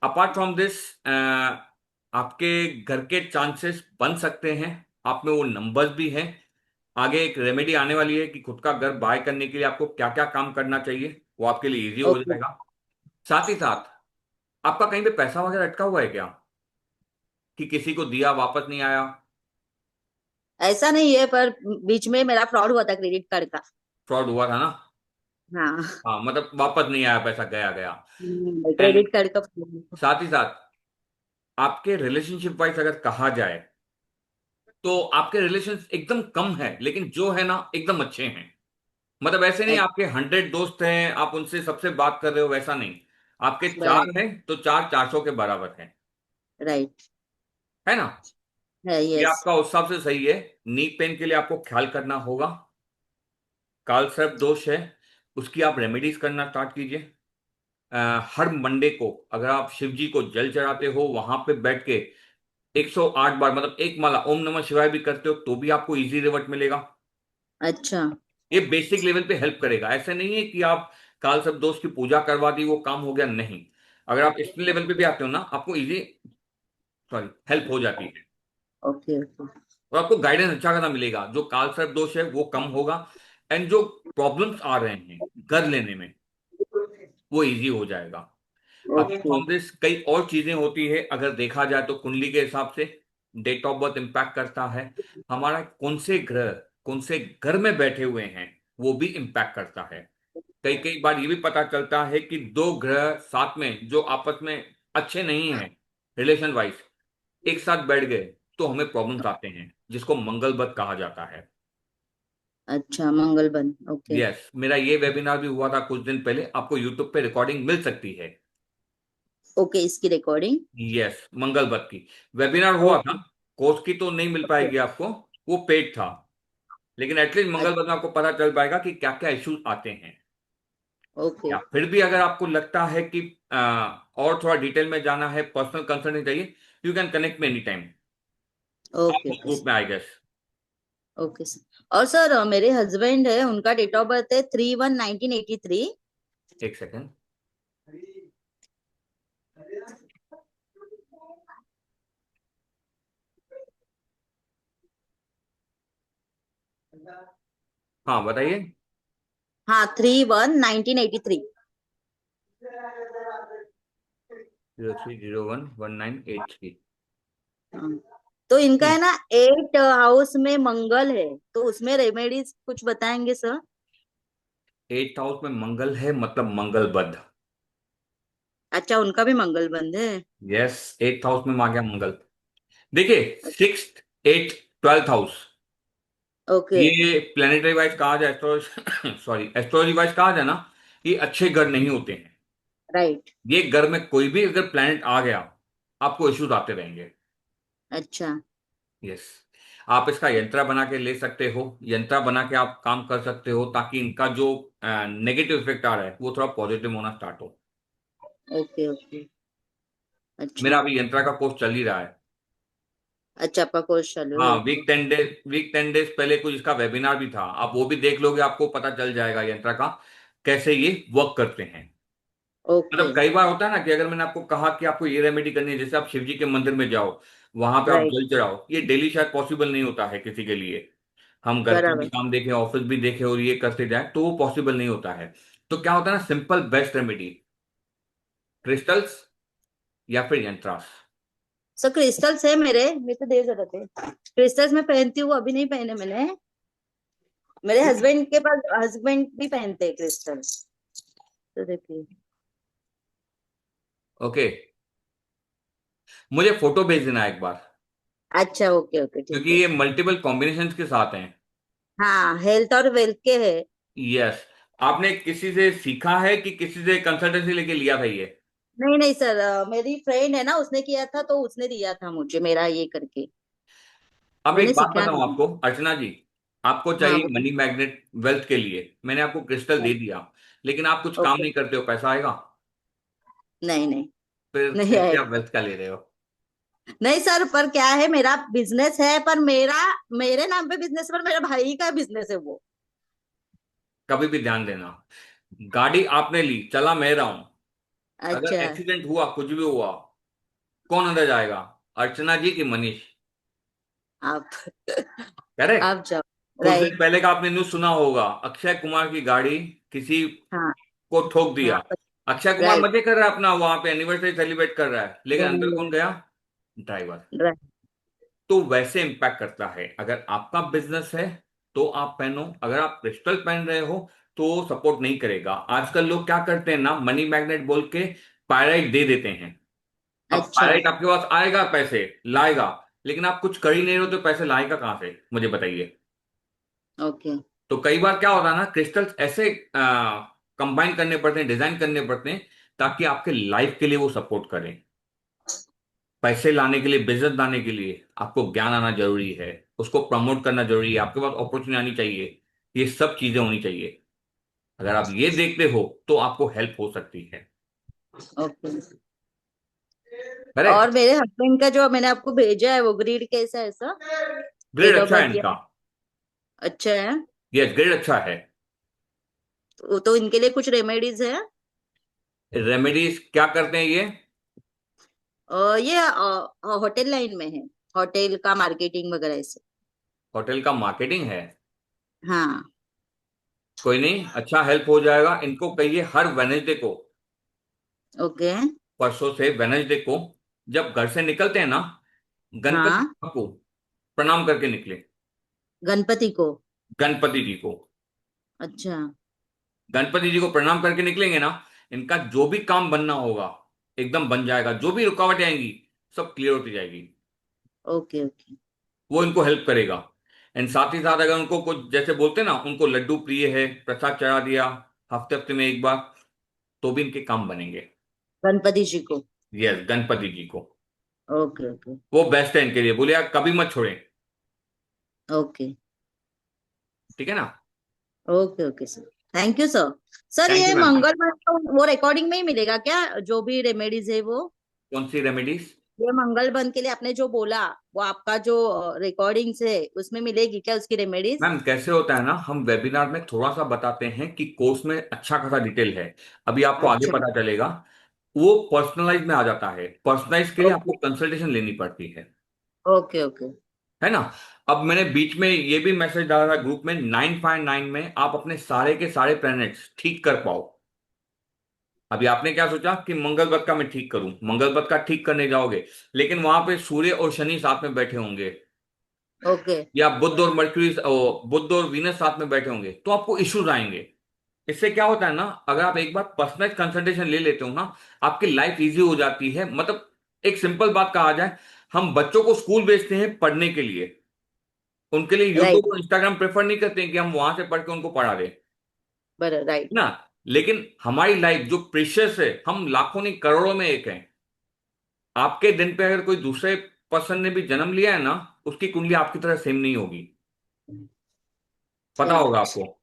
अपार्ट फ्रॉम दिस, आपके घर के चांसेस बन सकते हैं, आप में वो नंबर्स भी हैं। आगे एक रेमेडी आने वाली है कि खुद का घर बाय करने के लिए आपको क्या क्या काम करना चाहिए, वो आपके लिए इजी हो ओके। जाएगा। साथ ही साथ, आपका कहीं पे पैसा वगैरह अटका हुआ है क्या, कि किसी को दिया वापस नहीं आया? ऐसा नहीं है, पर बीच में मेरा फ्रॉड हुआ था क्रेडिट कार्ड का। फ्रॉड हुआ था ना? हाँ। हाँ, मतलब वापस नहीं आया, पैसा गया गया। एंड क्रेडिट कार्ड का fraud हुआ साथ ही साथ, आपके रिलेशनशिप वाइज अगर कहा जाए, तो आपके रिलेशन एकदम कम है, लेकिन जो है ना एकदम अच्छे हैं। मतलब ऐसे था। नहीं आपके 100 दोस्त हैं, आप उनसे सबसे बात कर रहे हो, वैसा नहीं। आपके चार बराबर। हैं तो चार 400 के बराबर हैं। राइट। है ना? है, ये यस। आपका उस हिसाब से सही है। नी पेन के लिए आपको ख्याल करना होगा। काल सर्प दोष है, उसकी आप रेमेडीज करना स्टार्ट कीजिए। हर मंडे को अगर आप शिव जी को जल चढ़ाते हो, वहां पे बैठ के 108 बार, मतलब एक माला ओम नमः शिवाय भी करते हो, तो भी आपको इजी रिजल्ट मिलेगा। अच्छा। ये बेसिक लेवल पे हेल्प करेगा। ऐसे नहीं है कि आप काल सर्प दोष की पूजा करवा दी, वो काम हो गया, नहीं। अगर आप इस लेवल पे भी आते हो ना, आपको इजी, सॉरी, हेल्प हो जाती है। Okay okay. और आपको गाइडेंस अच्छा खासा मिलेगा, जो काल सर्प दोष है वो कम होगा। एंड जो प्रॉब्लम्स आ रहे हैं घर लेने में, वो इजी हो जाएगा। Apart okay. फ्रॉम दिस, कई और चीजें होती है। अगर देखा जाए तो कुंडली के हिसाब से डेट ऑफ बर्थ इम्पैक्ट करता है। हमारा कौन से ग्रह कौन से घर में बैठे हुए हैं, वो भी इम्पैक्ट करता है। कई कई बार ये भी पता चलता है कि दो ग्रह साथ में जो आपस में अच्छे नहीं हैं, रिलेशन वाइज, एक साथ बैठ गए, तो हमें प्रॉब्लम्स आते हैं, जिसको मंगल बद कहा जाता है। अच्छा, मंगल बंद, ओके। यस, मेरा ये वेबिनार भी हुआ था कुछ दिन पहले, आपको यूट्यूब पे रिकॉर्डिंग मिल सकती है। ओके, इसकी रिकॉर्डिंग। यस, मंगल बद की वेबिनार हुआ था। ओके। कोर्स की तो नहीं मिल पाएगी आपको, वो पेड था। लेकिन एटलीस्ट मंगल बद में आपको पता चल पाएगा कि क्या क्या इश्यूज आते हैं। ओके या फिर भी अगर आपको लगता है कि और थोड़ा डिटेल में जाना है, पर्सनल कंसल्टिंग चाहिए, यू कैन कनेक्ट में एनी टाइम। आप ओके। उस ओके ग्रुप में, आई गेस। Okay sir. और सर, मेरे हस्बैंड है, उनका डेट ऑफ बर्थ है 3/1/1983। एक सेकेंड। हाँ, बताइए। हाँ, 3/1/1983। 03011983। हाँ। तो इनका है ना 8 हाउस में मंगल है, तो उसमें रेमेडीज कुछ बताएंगे सर? 8th हाउस में मंगल है, मतलब मंगल बद। अच्छा, उनका भी मंगल बंद है। यस, 8th हाउस में आ गया मंगल। देखिए, 6th, 8th, 12th house, okay. ये प्लेनेटरी वाइज कहा जाए, एस्ट्रोलॉजी सॉरी, एस्ट्रोलॉजी वाइज कहा जाए ना, ये अच्छे घर नहीं होते हैं। राइट। ये घर में कोई भी अगर प्लेनेट आ गया, आपको इश्यूज आते रहेंगे। अच्छा। यस, आप इसका यंत्रा बना के ले सकते हो, यंत्रा बना के आप काम कर सकते हो, ताकि इनका जो नेगेटिव इफेक्ट आ रहा है वो थोड़ा पॉजिटिव होना स्टार्ट हो। Okay okay. अच्छा। मेरा अभी यंत्रा का कोर्स चल ही रहा है। अच्छा, आपका कोर्स चालू हाँ, है। वीक 10 डेज पहले कुछ इसका वेबिनार भी था, आप वो भी देख लोगे, आपको पता चल जाएगा यंत्रा का कैसे ये वर्क करते हैं। ओके। मतलब कई बार होता है ना कि अगर मैंने आपको कहा कि आपको ये रेमेडी करनी है, जैसे आप शिव जी के मंदिर में जाओ, वहां पे आप राइट। जल चढ़ाओ, ये डेली शायद पॉसिबल नहीं होता है किसी के लिए। हम घर के भी बराबर। काम देखें, ऑफिस भी देखें, और ये करते जाए, तो वो पॉसिबल नहीं होता है। तो क्या होता है ना, सिंपल बेस्ट रेमेडी, क्रिस्टल्स या फिर यंत्रास। सर, क्रिस्टल्स है मेरे तो दे जरूरत है। क्रिस्टल्स मैं पहनती हूँ, अभी नहीं पहने मैंने। मेरे हस्बैंड के पास, हस्बैंड भी पहनते हैं क्रिस्टल्स। तो देखिए। ओके, मुझे फोटो भेज देना एक बार, अच्छा, ओके ओके, ठीक क्योंकि है। ये मल्टीपल कॉम्बिनेशन के साथ हैं। हाँ, हेल्थ और वेल्थ के है। यस, आपने किसी से सीखा है कि किसी से कंसल्टेंसी लेके लिया था ये? नहीं नहीं सर, मेरी फ्रेंड है ना, उसने किया था, तो उसने दिया था मुझे मेरा ये करके। अब एक मैंने बात सीखा बताऊं नहीं। आपको, अर्चना जी, आपको हाँ, चाहिए बताइए। मनी मैग्नेट वेल्थ के लिए, मैंने आपको क्रिस्टल दे दिया, लेकिन आप कुछ काम ओके। नहीं करते हो, पैसा आएगा? नहीं नहीं। फिर नहीं कैसे आप आएगा। वेल्थ का ले रहे हो? नहीं सर, पर क्या है, मेरा बिजनेस है, पर मेरे नाम पे बिजनेस, पर मेरे भाई का बिजनेस है वो। कभी भी ध्यान देना, गाड़ी आपने ली, चला मैं रहा हूं, अगर अच्छा। एक्सीडेंट हुआ, कुछ भी हुआ, कौन अंदर जाएगा? अर्चना जी की मनीष? आप करेक्ट। आप जाओ। कुछ दिन राइट। पहले का आपने न्यूज सुना होगा, अक्षय कुमार की गाड़ी किसी हाँ को ठोक हाँ। दिया। अक्षय कुमार राइट। मजे कर रहा है अपना, वहां पे एनिवर्सरी सेलिब्रेट कर रहा है, लेकिन अंदर कौन राइट। गया? ड्राइवर। राइट। तो वैसे इम्पैक्ट करता है। अगर आपका बिजनेस है तो आप पहनो, अगर आप क्रिस्टल पहन रहे हो तो सपोर्ट नहीं करेगा। आजकल लोग क्या करते हैं ना, मनी मैग्नेट बोल के पायराइट दे देते हैं। अब अच्छा। पायराइट आपके पास आएगा, पैसे लाएगा, लेकिन आप कुछ कर ही नहीं रहे हो तो पैसे लाएगा कहां से, मुझे बताइए। ओके। तो कई बार क्या होता है ना, क्रिस्टल्स ऐसे कंबाइन करने पड़ते हैं, डिजाइन करने पड़ते हैं, ताकि आपके लाइफ के लिए वो सपोर्ट करें। पैसे लाने के लिए, बिजनेस लाने के लिए आपको ज्ञान आना जरूरी है, उसको प्रमोट करना जरूरी है, आपके पास अपॉर्चुनिटी आनी चाहिए, ये सब चीजें होनी चाहिए। अगर आप ये देखते हो तो आपको हेल्प हो सकती है। ओके। करेक्ट। और मेरे हस्बैंड का जो मैंने आपको भेजा है वो ग्रीड कैसा है सर? ग्रेड डेट ऑफ अच्छा है बर्थ या? इनका। अच्छा है। यस, ग्रेड अच्छा है। तो इनके लिए कुछ रेमेडीज है? रेमेडीज क्या करते हैं ये? ये होटल लाइन में है, होटल का मार्केटिंग वगैरह ऐसे। होटल का मार्केटिंग है। हाँ। कोई नहीं, अच्छा हेल्प हो जाएगा। इनको कहिए हर वेनेसडे को, ओके। परसों से वेनेसडे को, जब घर से निकलते हैं ना, गणपति हाँ। बाबा को प्रणाम करके निकले। गणपति को? गणपति जी को, अच्छा। गणपति जी को प्रणाम करके निकलेंगे ना, इनका जो भी काम बनना होगा एकदम बन जाएगा। जो भी रुकावटें आएंगी सब क्लियर होती जाएगी। Okay okay. वो इनको हेल्प करेगा। एंड साथ ही साथ अगर उनको कुछ, जैसे बोलते हैं ना, उनको लड्डू प्रिय है, प्रसाद चढ़ा दिया हफ्ते हफ्ते में एक बार, तो भी इनके काम बनेंगे। गणपति जी को? यस, गणपति जी को। Okay okay. वो बेस्ट है इनके लिए, बोले यार कभी मत छोड़ें। ओके। ठीक है ना? Okay okay sir. Thank you sir. Sir thank ये यू मैम। मंगलवार को वो रिकॉर्डिंग में ही मिलेगा क्या, जो भी रेमेडीज है वो? कौन सी रेमेडीज? ये मंगल बंद के लिए आपने जो बोला, वो आपका जो रिकॉर्डिंग्स है उसमें मिलेगी क्या उसकी रेमेडीज? मैम कैसे होता है ना, हम वेबिनार में थोड़ा सा बताते हैं कि कोर्स में अच्छा खासा डिटेल है, अभी आपको आगे अच्छा। पता चलेगा। वो पर्सनलाइज में आ जाता है, पर्सनलाइज के लिए आपको ओके कंसल्टेशन लेनी पड़ती ओके। ओके। है ना? अब मैंने बीच में ये भी मैसेज डाला था ग्रुप में, 959 में आप अपने सारे के सारे प्लैनेट्स ठीक कर पाओ। अभी आपने क्या सोचा कि मंगल ग्रह का मैं ठीक करूं, मंगल ग्रह का ठीक करने जाओगे, लेकिन वहां पे सूर्य और शनि साथ में बैठे होंगे, ओके। या बुध और मर्क्यूरी, बुध और वीनस साथ में बैठे होंगे, तो आपको इश्यूज आएंगे। इससे क्या होता है ना, अगर आप एक बार पर्सनल कंसल्टेशन ले लेते हो ना, आपकी लाइफ इजी हो जाती है। मतलब एक सिंपल बात कहा जाए, हम बच्चों को स्कूल भेजते हैं पढ़ने के लिए, उनके लिए राइट। यूट्यूब और इंस्टाग्राम प्रेफर नहीं करते हैं कि हम वहां से पढ़ के उनको पढ़ा दें, बराबर। राइट। ना। लेकिन हमारी लाइफ जो प्रीशियस है, हम लाखों नहीं करोड़ों में एक हैं। आपके दिन पे अगर कोई दूसरे पर्सन ने भी जन्म लिया है ना, उसकी कुंडली आपकी तरह सेम नहीं होगी, पता सही होगा बात। आपको।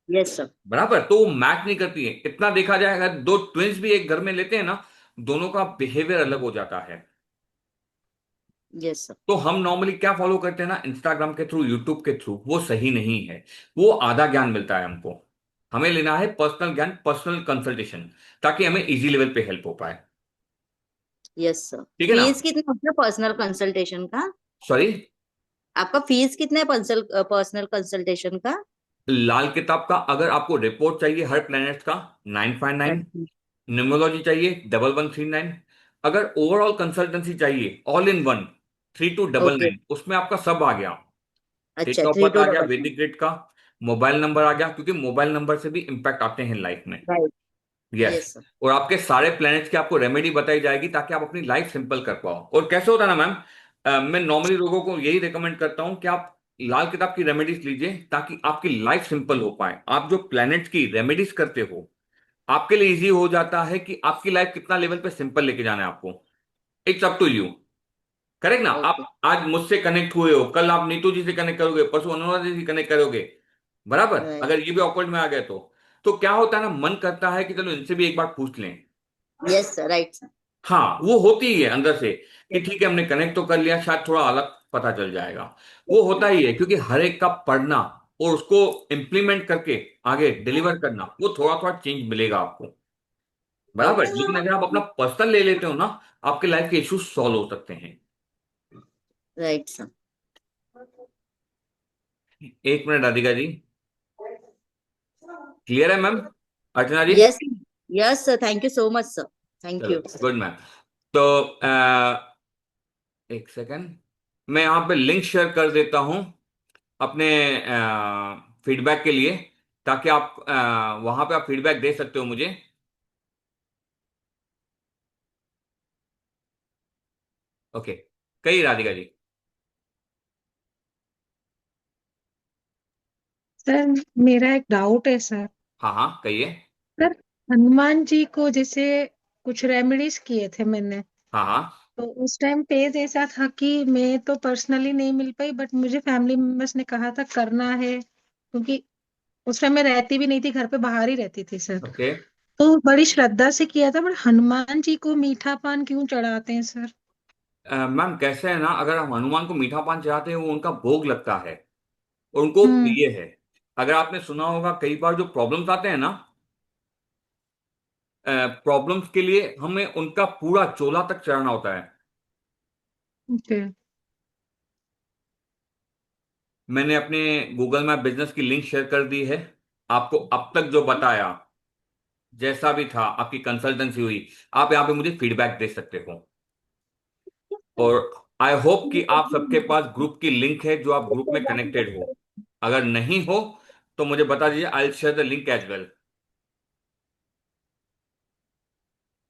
Yes sir. बराबर, तो वो मैच नहीं करती है। इतना देखा जाए, अगर दो ट्विंस भी एक घर में लेते हैं ना, दोनों का बिहेवियर अलग हो जाता है। Yes sir. तो हम नॉर्मली क्या फॉलो करते हैं ना, इंस्टाग्राम के थ्रू, यूट्यूब के थ्रू, वो सही नहीं है। वो आधा ज्ञान मिलता है हमको। हमें लेना है पर्सनल ज्ञान, पर्सनल कंसल्टेशन, ताकि हमें इजी लेवल पे हेल्प हो पाए। Yes sir. ठीक है ना? फीस कितना होता है पर्सनल कंसल्टेशन का? सॉरी? आपका फीस कितना है पर्सनल कंसल्टेशन का? लाल किताब का अगर आपको रिपोर्ट चाहिए हर प्लैनेट का, 959। अच्छा। न्यूमरोलॉजी चाहिए 1139। अगर ओवरऑल कंसल्टेंसी चाहिए ऑल इन वन, 3299, ओके। उसमें आपका सब आ गया। डेट अच्छा, ऑफ थ्री बर्थ टू आ गया, डबल। वैदिक डेट का, मोबाइल नंबर आ गया, क्योंकि मोबाइल नंबर से भी इम्पैक्ट आते हैं लाइफ में। राइट। यस। Yes sir. और आपके सारे प्लैनेट्स की आपको रेमेडी बताई जाएगी, ताकि आप अपनी लाइफ सिंपल कर पाओ। और कैसे होता है ना मैम, मैं नॉर्मली लोगों को यही रिकमेंड करता हूं कि आप लाल किताब की रेमेडीज लीजिए, ताकि आपकी लाइफ सिंपल हो पाए। आप जो प्लैनेट्स की रेमेडीज करते हो, आपके लिए इजी हो जाता है कि आपकी लाइफ कितना लेवल पे सिंपल लेके जाना है आपको। It's up to you. Correct ना? आप ओके। आज मुझसे कनेक्ट हुए हो, कल आप नीतू जी से कनेक्ट करोगे, परसों अनुराधा जी से कनेक्ट करोगे। बराबर, राइट। अगर ये भी ऑकवर्ड में आ गए तो क्या होता है ना, मन करता है कि चलो इनसे भी एक बार पूछ लें। Yes sir. Right sir. हाँ, वो होती ही है अंदर से कि ठीक है, हमने कनेक्ट तो कर लिया, शायद थोड़ा अलग पता चल जाएगा। वो होता ही है, क्योंकि हर एक का पढ़ना और उसको इम्प्लीमेंट करके आगे डिलीवर करना, वो थोड़ा थोड़ा चेंज मिलेगा आपको, बराबर। लेकिन अगर आप अपना पर्सनल ले लेते हो ना, आपके लाइफ के इश्यूज सॉल्व हो सकते हैं। Right sir. एक मिनट राधिका जी, क्लियर है ma'am? Archana ji? Yes, yes sir, thank you so much sir, thank चलो यू। Good ma'am. तो एक सेकंड, मैं यहाँ पे लिंक शेयर कर देता हूँ अपने फीडबैक के लिए, ताकि आप वहां पे आप फीडबैक दे सकते हो मुझे। ओके, कही राधिका जी। सर मेरा एक डाउट है सर। हाँ हाँ कहिए। सर हनुमान जी को जैसे कुछ रेमेडीज किए थे मैंने, हाँ हाँ। तो उस टाइम पेज ऐसा था कि मैं तो पर्सनली नहीं मिल पाई, बट मुझे फैमिली मेंबर्स ने कहा था करना है, क्योंकि उस टाइम मैं रहती भी नहीं थी, घर पे बाहर ही रहती थी सर। ओके तो बड़ी श्रद्धा से किया था, बट हनुमान जी को मीठा पान क्यों चढ़ाते हैं सर? मैम कैसे है ना, अगर हम हनुमान को मीठा पान चाहते हैं, वो उनका भोग लगता है और उनको हम्म। प्रिय है। अगर आपने सुना होगा, कई बार जो प्रॉब्लम्स आते हैं ना, प्रॉब्लम्स के लिए हमें उनका पूरा चोला तक चढ़ाना होता है। ओके। मैंने अपने गूगल मैप बिजनेस की लिंक शेयर कर दी है। आपको अब तक जो बताया, जैसा भी था, आपकी कंसल्टेंसी हुई, आप यहाँ पे मुझे फीडबैक दे सकते हो। और आई होप कि आप सबके पास ग्रुप की लिंक है, जो आप ग्रुप में कनेक्टेड हो। अगर नहीं हो तो मुझे बता दीजिए, I share the link as well.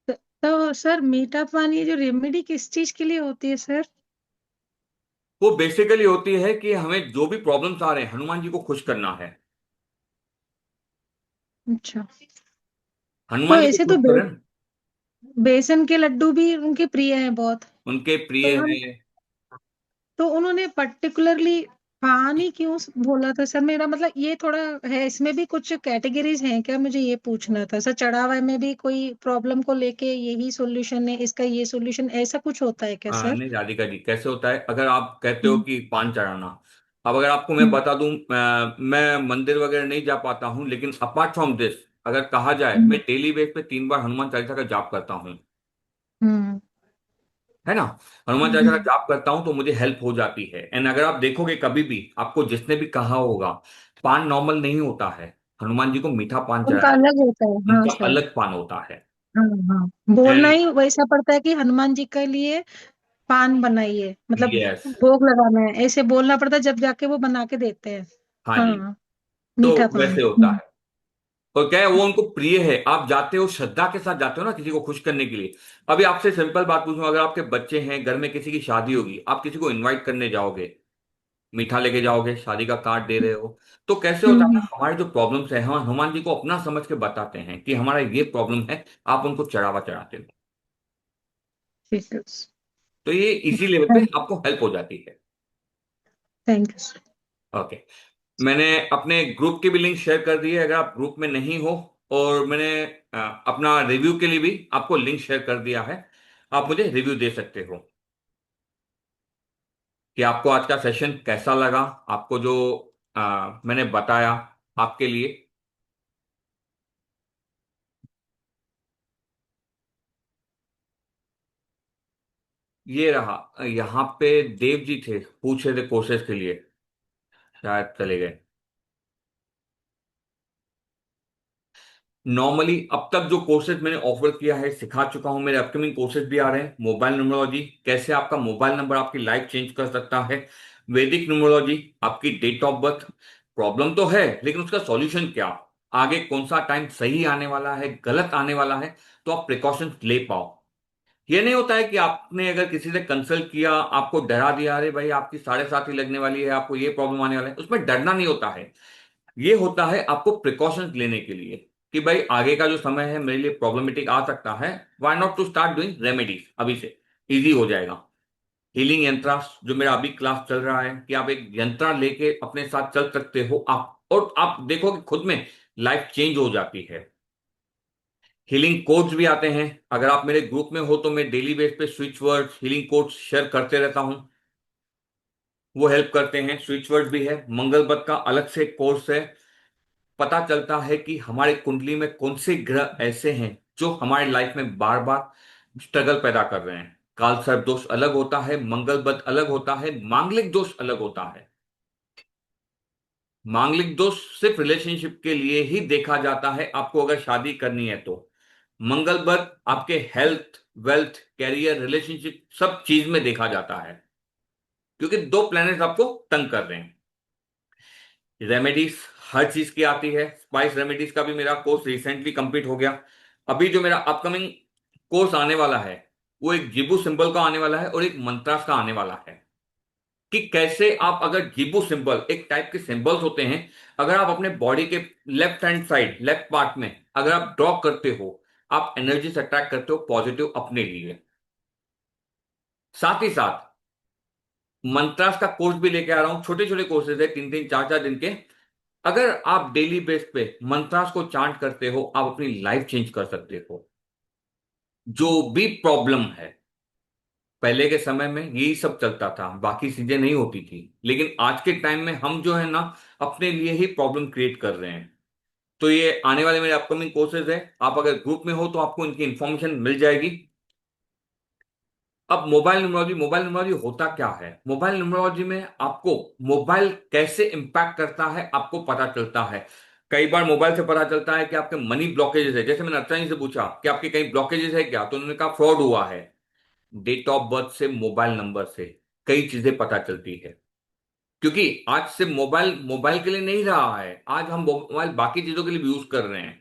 तो सर मीठा पान ये जो रेमेडी किस चीज के लिए होती है सर? वो बेसिकली होती है कि हमें जो भी प्रॉब्लम्स आ रहे हैं, हनुमान जी को खुश करना है। अच्छा। तो हनुमान जी को ऐसे तो खुश करें। बेसन के लड्डू भी उनके प्रिय हैं बहुत। उनके प्रिय तो हम हैं। तो उन्होंने पर्टिकुलरली पान ही क्यों बोला था सर? मेरा मतलब ये थोड़ा है, इसमें भी कुछ कैटेगरीज हैं क्या, मुझे ये पूछना था सर। चढ़ावा में भी कोई प्रॉब्लम को लेके यही सॉल्यूशन है, इसका ये सॉल्यूशन, ऐसा कुछ होता है क्या सर? नहीं राधिका जी, कैसे होता है, अगर आप कहते हो हम्म। कि पान चढ़ाना, अब अगर आपको मैं हम्म। बता दूं, मैं मंदिर वगैरह नहीं जा पाता हूं, लेकिन अपार्ट फ्रॉम दिस, अगर कहा जाए, मैं हम्म। डेली बेस पे 3 बार हनुमान चालीसा का जाप करता हूं, हम्म। है ना। हनुमान चालीसा का हम्म। जाप करता हूं तो मुझे हेल्प हो जाती है। एंड अगर आप देखोगे, कभी भी आपको जिसने भी कहा होगा, पान नॉर्मल नहीं होता है, हनुमान जी को मीठा पान उनका चढ़ाया, अलग होता है, हाँ उनका सर। अलग पान होता है। हाँ हाँ, बोलना एंड ही वैसा पड़ता है कि हनुमान जी के लिए पान बनाइए, मतलब यस, भोग लगाना है, ऐसे बोलना पड़ता है, जब जाके वो बना के देते हैं। हाँ जी, हाँ, तो मीठा पान। वैसे होता है। और क्या है, वो उनको प्रिय है। आप जाते हो, श्रद्धा के साथ जाते हो ना, किसी को खुश करने के लिए। अभी आपसे सिंपल बात पूछूं, अगर आपके बच्चे हैं, घर में किसी की शादी होगी, आप किसी को इनवाइट करने जाओगे, मीठा लेके जाओगे, शादी का कार्ड दे रहे हो, तो कैसे होता है ना, हम्म। हमारे जो प्रॉब्लम्स है, हम हनुमान जी को अपना समझ के बताते हैं कि हमारा ये प्रॉब्लम है, आप उनको चढ़ावा चढ़ाते हो। ठीक है। तो ये इजी लेवल पे आपको हेल्प हो जाती है। Thank you sir. ओके, मैंने अपने ग्रुप की भी लिंक शेयर कर दी है, अगर आप ग्रुप में नहीं हो। और मैंने अपना रिव्यू के लिए भी आपको लिंक शेयर कर दिया है, आप मुझे रिव्यू दे सकते हो कि आपको आज का सेशन कैसा लगा, आपको जो मैंने बताया आपके लिए। ये रहा, यहाँ पे देव जी थे, पूछ रहे थे कोर्सेज के लिए, शायद चले गए। नॉर्मली अब तक जो कोर्सेज मैंने ऑफर किया है, सिखा चुका हूं। मेरे अपकमिंग कोर्सेज भी आ रहे हैं। मोबाइल न्यूमरोलॉजी, कैसे आपका मोबाइल नंबर आपकी लाइफ चेंज कर सकता है। वैदिक न्यूमरोलॉजी, आपकी डेट ऑफ बर्थ, प्रॉब्लम तो है लेकिन उसका सॉल्यूशन क्या, आगे कौन सा टाइम सही आने वाला है, गलत आने वाला है, तो आप प्रिकॉशंस ले पाओ। ये नहीं होता है कि आपने अगर किसी से कंसल्ट किया, आपको डरा दिया, अरे भाई आपकी 7.5 ही लगने वाली है, आपको ये प्रॉब्लम आने वाला है, उसमें डरना नहीं होता है। ये होता है आपको प्रिकॉशंस लेने के लिए, कि भाई आगे का जो समय है मेरे लिए प्रॉब्लमेटिक आ सकता है, why not to start doing remedies अभी से, इजी हो जाएगा। हीलिंग यंत्रा, जो मेरा अभी क्लास चल रहा है, कि आप एक यंत्रा लेके अपने साथ चल सकते हो आप, और आप देखो कि खुद में लाइफ चेंज हो जाती है। हीलिंग कोड्स भी आते हैं, अगर आप मेरे ग्रुप में हो तो मैं डेली बेस पे switch word healing codes share करते रहता हूं। वो हेल्प करते हैं। स्विच वर्ड भी है, मंगलबत का अलग से कोर्स है। पता चलता है कि हमारे कुंडली में कौन से ग्रह ऐसे हैं जो हमारे लाइफ में बार बार स्ट्रगल पैदा कर रहे हैं। काल सर्प दोष अलग होता है, मंगलबत अलग होता है, मांगलिक दोष अलग होता है। मांगलिक दोष सिर्फ रिलेशनशिप के लिए ही देखा जाता है, आपको अगर शादी करनी है तो। मंगलबत आपके हेल्थ, वेल्थ, कैरियर, रिलेशनशिप सब चीज में देखा जाता है, क्योंकि दो प्लैनेट्स आपको तंग कर रहे हैं। रेमेडीज हर चीज की आती है। स्पाइस रेमेडीज का भी मेरा कोर्स रिसेंटली कंप्लीट हो गया। अभी जो मेरा अपकमिंग कोर्स आने वाला है वो एक जिबू सिंबल का आने वाला है और एक मंत्रास का आने वाला है, कि कैसे आप अगर जिबू सिंबल, एक टाइप के सिंबल्स होते हैं, अगर आप अपने बॉडी के left hand side, left part में अगर आप ड्रॉ करते हो, आप एनर्जी से अट्रैक्ट करते हो पॉजिटिव अपने लिए। साथ ही साथ मंत्रास का कोर्स भी लेके आ रहा हूं। छोटे छोटे कोर्सेज है, 3 3 4 4 दिन के। अगर आप डेली बेस पे मंत्रास को चांट करते हो, आप अपनी लाइफ चेंज कर सकते हो। जो भी प्रॉब्लम है, पहले के समय में यही सब चलता था, बाकी चीजें नहीं होती थी, लेकिन आज के टाइम में हम जो है ना, अपने लिए ही प्रॉब्लम क्रिएट कर रहे हैं। तो ये आने वाले मेरे अपकमिंग कोर्सेज है, आप अगर ग्रुप में हो तो आपको इनकी इंफॉर्मेशन मिल जाएगी। अब मोबाइल न्यूमरोलॉजी, मोबाइल न्यूमरोलॉजी होता क्या है? मोबाइल न्यूमरोलॉजी में आपको मोबाइल कैसे इंपैक्ट करता है आपको पता चलता है। कई बार मोबाइल से पता चलता है कि आपके मनी ब्लॉकेजेस है। जैसे मैंने अर्चना जी से पूछा कि आपके कहीं ब्लॉकेजेस है क्या, तो उन्होंने कहा फ्रॉड हुआ है। डेट ऑफ बर्थ से, मोबाइल नंबर से कई चीजें पता चलती है, क्योंकि आज से मोबाइल मोबाइल के लिए नहीं रहा है, आज हम मोबाइल बाकी चीजों के लिए भी यूज कर रहे हैं।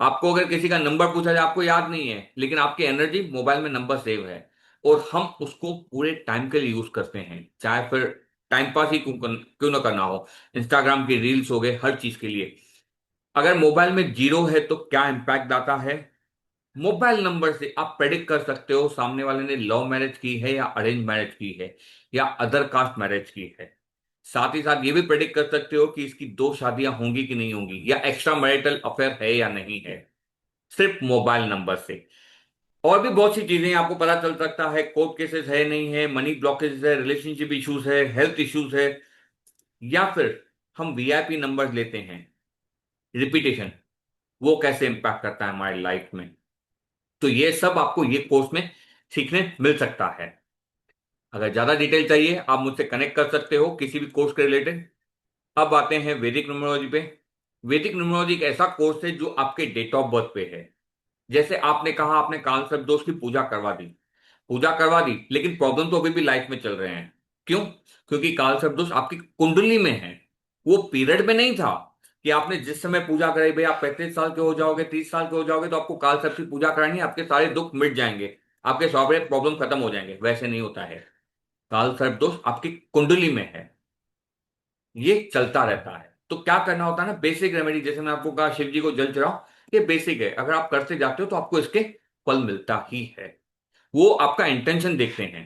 आपको अगर किसी का नंबर पूछा जाए, आपको याद नहीं है, लेकिन आपकी एनर्जी मोबाइल में नंबर सेव है, और हम उसको पूरे टाइम के लिए यूज करते हैं, चाहे फिर टाइम पास ही क्यों ना करना हो। इंस्टाग्राम की रील्स हो गए, हर चीज के लिए। अगर मोबाइल में जीरो है तो क्या इंपैक्ट आता है? मोबाइल नंबर से आप प्रेडिक्ट कर सकते हो सामने वाले ने लव मैरिज की है या अरेंज मैरिज की है, या अदर कास्ट मैरिज की है। साथ ही साथ ये भी प्रेडिक्ट कर सकते हो कि इसकी दो शादियां होंगी कि नहीं होंगी, या एक्स्ट्रा मैरिटल अफेयर है या नहीं है, सिर्फ मोबाइल नंबर से। और भी बहुत सी चीजें आपको पता चल सकता है, कोर्ट केसेस है नहीं है, मनी ब्लॉकेज है, रिलेशनशिप इश्यूज है, हेल्थ इश्यूज है, या फिर हम वीआईपी नंबर्स लेते हैं, रिपीटेशन, वो कैसे इंपैक्ट करता है हमारी लाइफ में। तो ये सब आपको ये कोर्स में सीखने मिल सकता है। अगर ज्यादा डिटेल चाहिए आप मुझसे कनेक्ट कर सकते हो किसी भी कोर्स के रिलेटेड। अब आते हैं वैदिक न्यूमरोलॉजी पे। वैदिक न्यूमरोलॉजी एक ऐसा कोर्स है जो आपके डेट ऑफ बर्थ पे है। जैसे आपने कहा, आपने काल सर्प दोष की पूजा करवा दी, पूजा करवा दी, लेकिन प्रॉब्लम तो अभी भी लाइफ में चल रहे हैं। क्यों? क्योंकि काल सर्प दोष आपकी कुंडली में है। वो पीरियड में नहीं था कि आपने जिस समय पूजा कराई, भाई आप 35 साल के हो जाओगे, 30 साल के हो जाओगे तो आपको काल सर्प की पूजा करानी है, आपके सारे दुख मिट जाएंगे, आपके सारे प्रॉब्लम खत्म हो जाएंगे। वैसे नहीं होता है। काल सर्प दोष आपकी कुंडली में है, ये चलता रहता है। तो क्या करना होता है ना, बेसिक रेमेडी, जैसे मैं आपको कहा शिव जी को जल चढ़ाओ, ये बेसिक है। अगर आप करते जाते हो तो आपको इसके फल मिलता ही है। वो आपका इंटेंशन देखते हैं।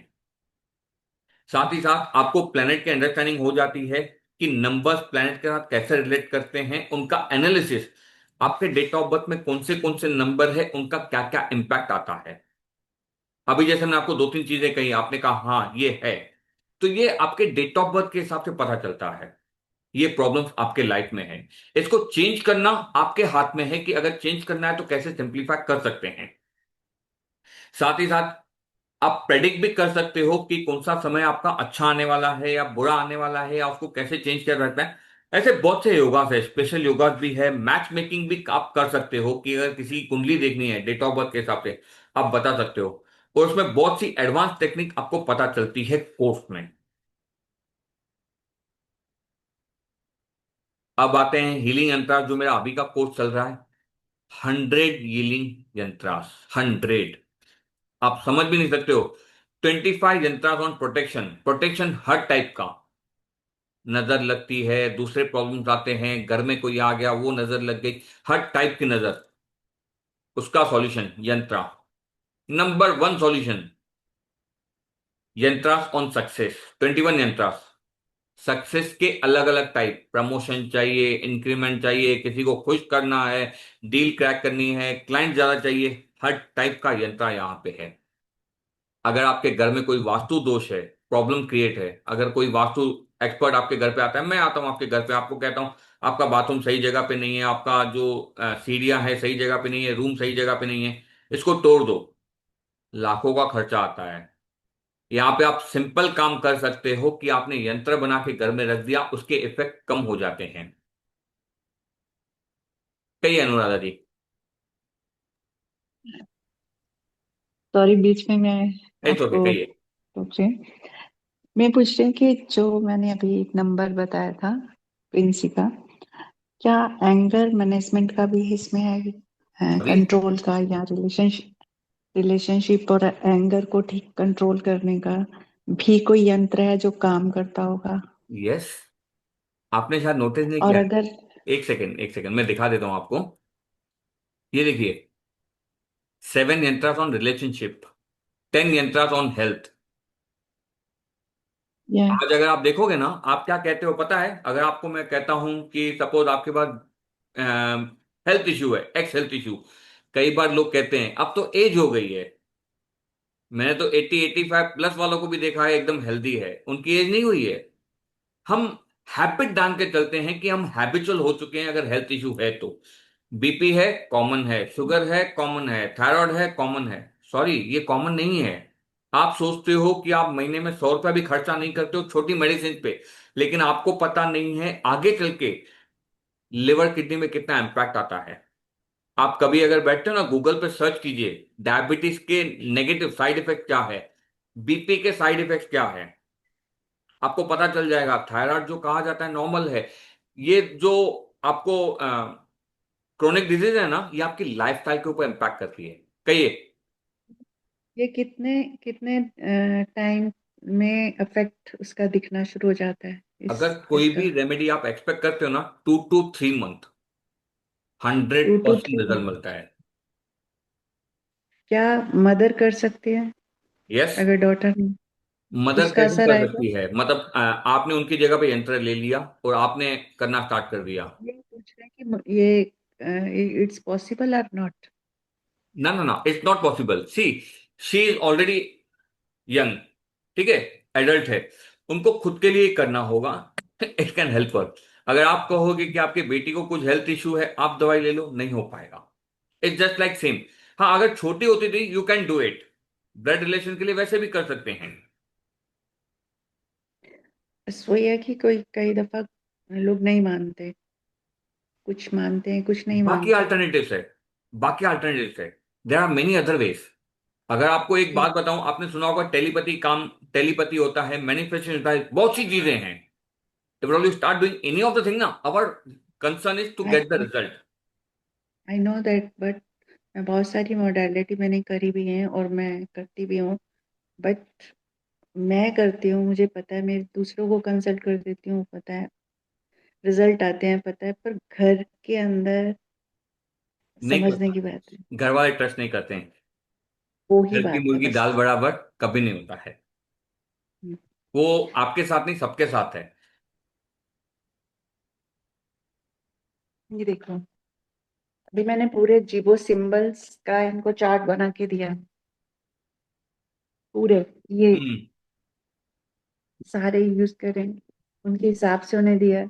साथ ही साथ आपको प्लेनेट की अंडरस्टैंडिंग हो जाती है कि नंबर्स प्लेनेट के साथ कैसे रिलेट करते हैं, उनका एनालिसिस, आपके डेट ऑफ बर्थ में कौन से नंबर है, उनका क्या क्या इंपैक्ट आता है। अभी जैसे मैंने आपको 2 3 चीजें कही, आपने कहा हाँ ये है, तो ये आपके डेट ऑफ बर्थ के हिसाब से पता चलता है। ये प्रॉब्लम्स आपके लाइफ में है, इसको चेंज करना आपके हाथ में है कि अगर चेंज करना है तो कैसे सिंप्लीफाई कर सकते हैं। साथ ही साथ आप प्रेडिक्ट भी कर सकते हो कि कौन सा समय आपका अच्छा आने वाला है या बुरा आने वाला है, या उसको कैसे चेंज किया जाता है। ऐसे बहुत से योगास है, स्पेशल योगास भी है, मैच मेकिंग भी आप कर सकते हो कि अगर किसी की कुंडली देखनी है डेट ऑफ बर्थ के हिसाब से, आप बता सकते हो। और उसमें बहुत सी एडवांस टेक्निक आपको पता चलती है कोर्स में। अब आते हैं हीलिंग यंत्र, जो मेरा अभी का कोर्स चल रहा है। 100 हीलिंग यंत्रास, 100, आप समझ भी नहीं सकते हो। 25 यंत्रास ऑन प्रोटेक्शन, प्रोटेक्शन हर टाइप का। नजर लगती है, दूसरे प्रॉब्लम्स आते हैं, घर में कोई आ गया वो नजर लग गई, हर टाइप की नजर, उसका सॉल्यूशन यंत्रा। Number 1 solution, यंत्रास on success, 21 यंत्रास। Success के अलग अलग टाइप, प्रमोशन चाहिए, इंक्रीमेंट चाहिए, किसी को खुश करना है, डील क्रैक करनी है, क्लाइंट ज्यादा चाहिए, हर टाइप का यंत्र यहाँ पे है। अगर आपके घर में कोई वास्तु दोष है, प्रॉब्लम क्रिएट है। अगर कोई वास्तु एक्सपर्ट आपके घर पे आता है, मैं आता हूँ आपके घर पे, आपको कहता हूँ आपका बाथरूम सही जगह पे नहीं है, आपका जो सीढ़ियां है सही जगह पे नहीं है, रूम सही जगह पे नहीं है, इसको तोड़ दो, लाखों का खर्चा आता है। यहाँ पे आप सिंपल काम कर सकते हो कि आपने यंत्र बना के घर में रख दिया, उसके इफेक्ट कम हो जाते हैं। कहिए अनुराधा जी। सॉरी, बीच में मैं इट्स ओके, आपको कहिए। पूछ रही हूँ। मैं पूछ रही हूँ कि जो मैंने अभी एक नंबर बताया था प्रिंसी का, क्या एंगर मैनेजमेंट का भी इसमें है अभी कंट्रोल का, या रिलेशनशिप और एंगर को ठीक कंट्रोल करने का भी कोई यंत्र है जो काम करता होगा? यस, आपने शायद नोटिस नहीं और किया है। अगर एक सेकंड, एक सेकंड, मैं दिखा देता हूं आपको। ये देखिए, 7 yantras on relationship, 10 yantras on health. ये आज अगर आप देखोगे ना, आप क्या कहते हो पता है? अगर आपको मैं कहता हूं कि सपोज आपके पास हेल्थ इश्यू है, एक्स हेल्थ इश्यू, कई बार लोग कहते हैं अब तो एज हो गई है। मैंने तो 80-85 प्लस वालों को भी देखा है, एकदम हेल्दी है, उनकी एज नहीं हुई है। हम हैबिट डाल के चलते हैं कि हम हैबिचुअल हो चुके हैं। अगर हेल्थ इशू है तो बीपी है कॉमन है, शुगर है कॉमन है, थायराइड है कॉमन है। सॉरी, ये कॉमन नहीं है। आप सोचते हो कि आप महीने में 100 रुपया भी खर्चा नहीं करते हो छोटी मेडिसिन पे, लेकिन आपको पता नहीं है आगे चल के लिवर किडनी में कितना इम्पैक्ट आता है। आप कभी अगर बैठते हो ना, गूगल पे सर्च कीजिए डायबिटीज के नेगेटिव साइड इफेक्ट क्या है, बीपी के साइड इफेक्ट क्या है, आपको पता चल जाएगा। थायराइड जो कहा जाता है नॉर्मल है। ये जो आपको क्रोनिक डिजीज है ना, ये आपकी लाइफस्टाइल के ऊपर इम्पैक्ट करती है। कहिए। ये कितने कितने टाइम में इफेक्ट उसका दिखना शुरू हो जाता है इस अगर कोई इसका? भी रेमेडी आप एक्सपेक्ट करते हो ना, 2 to 3 month, hundred 2 to 3 percent result month मिलता है। क्या मदर कर सकती है यस, अगर डॉटर नहीं? मदर उसका कैसे असर कर आएगा? सकती है? मतलब आपने उनकी जगह पे यंत्र ले लिया और आपने करना स्टार्ट कर दिया। ये पूछ रहे हैं कि ये इट्स पॉसिबल और नॉट? ना ना ना, it's not possible. See, she is already young, ठीक है, एडल्ट है, उनको खुद के लिए करना होगा। It can help her। अगर आप कहोगे कि आपकी बेटी को कुछ हेल्थ इशू है, आप दवाई ले लो, नहीं हो पाएगा। It's just like same. हाँ, अगर छोटी होती थी you can do it, blood relation के लिए वैसे भी कर सकते हैं। बस वही है कि कोई कई दफा लोग नहीं मानते, कुछ मानते हैं कुछ नहीं बाकी मानते। अल्टरनेटिव्स है, बाकी अल्टरनेटिव्स है, there are many other ways. अगर आपको एक जी। बात बताऊं, आपने सुना होगा टेलीपैथी काम, टेलीपैथी होता है, मैनिफेस्टेशन होता है, बहुत सी चीजें हैं। If you start doing any of the thing, ना, our concern is to get the I result। I know that, but मैं बहुत सारी मोडालिटी मैंने करी भी हैं और मैं करती भी हूँ। बट मैं करती हूँ, मुझे पता है, मैं दूसरों को कंसल्ट कर देती हूँ, पता है, रिजल्ट आते हैं, पता है, पर घर के अंदर नहीं समझने करता, की बात है। घर वाले ट्रस्ट नहीं करते हैं। वो ही घर की बात है मुर्गी बस। दाल बराबर कभी नहीं होता है। हम्म, वो आपके साथ नहीं, सबके साथ है। ये देखो, अभी मैंने पूरे जीवो सिंबल्स का इनको चार्ट बना के दिया, पूरे ये हम्म। सारे यूज करें, उनके हिसाब से उन्हें दिया,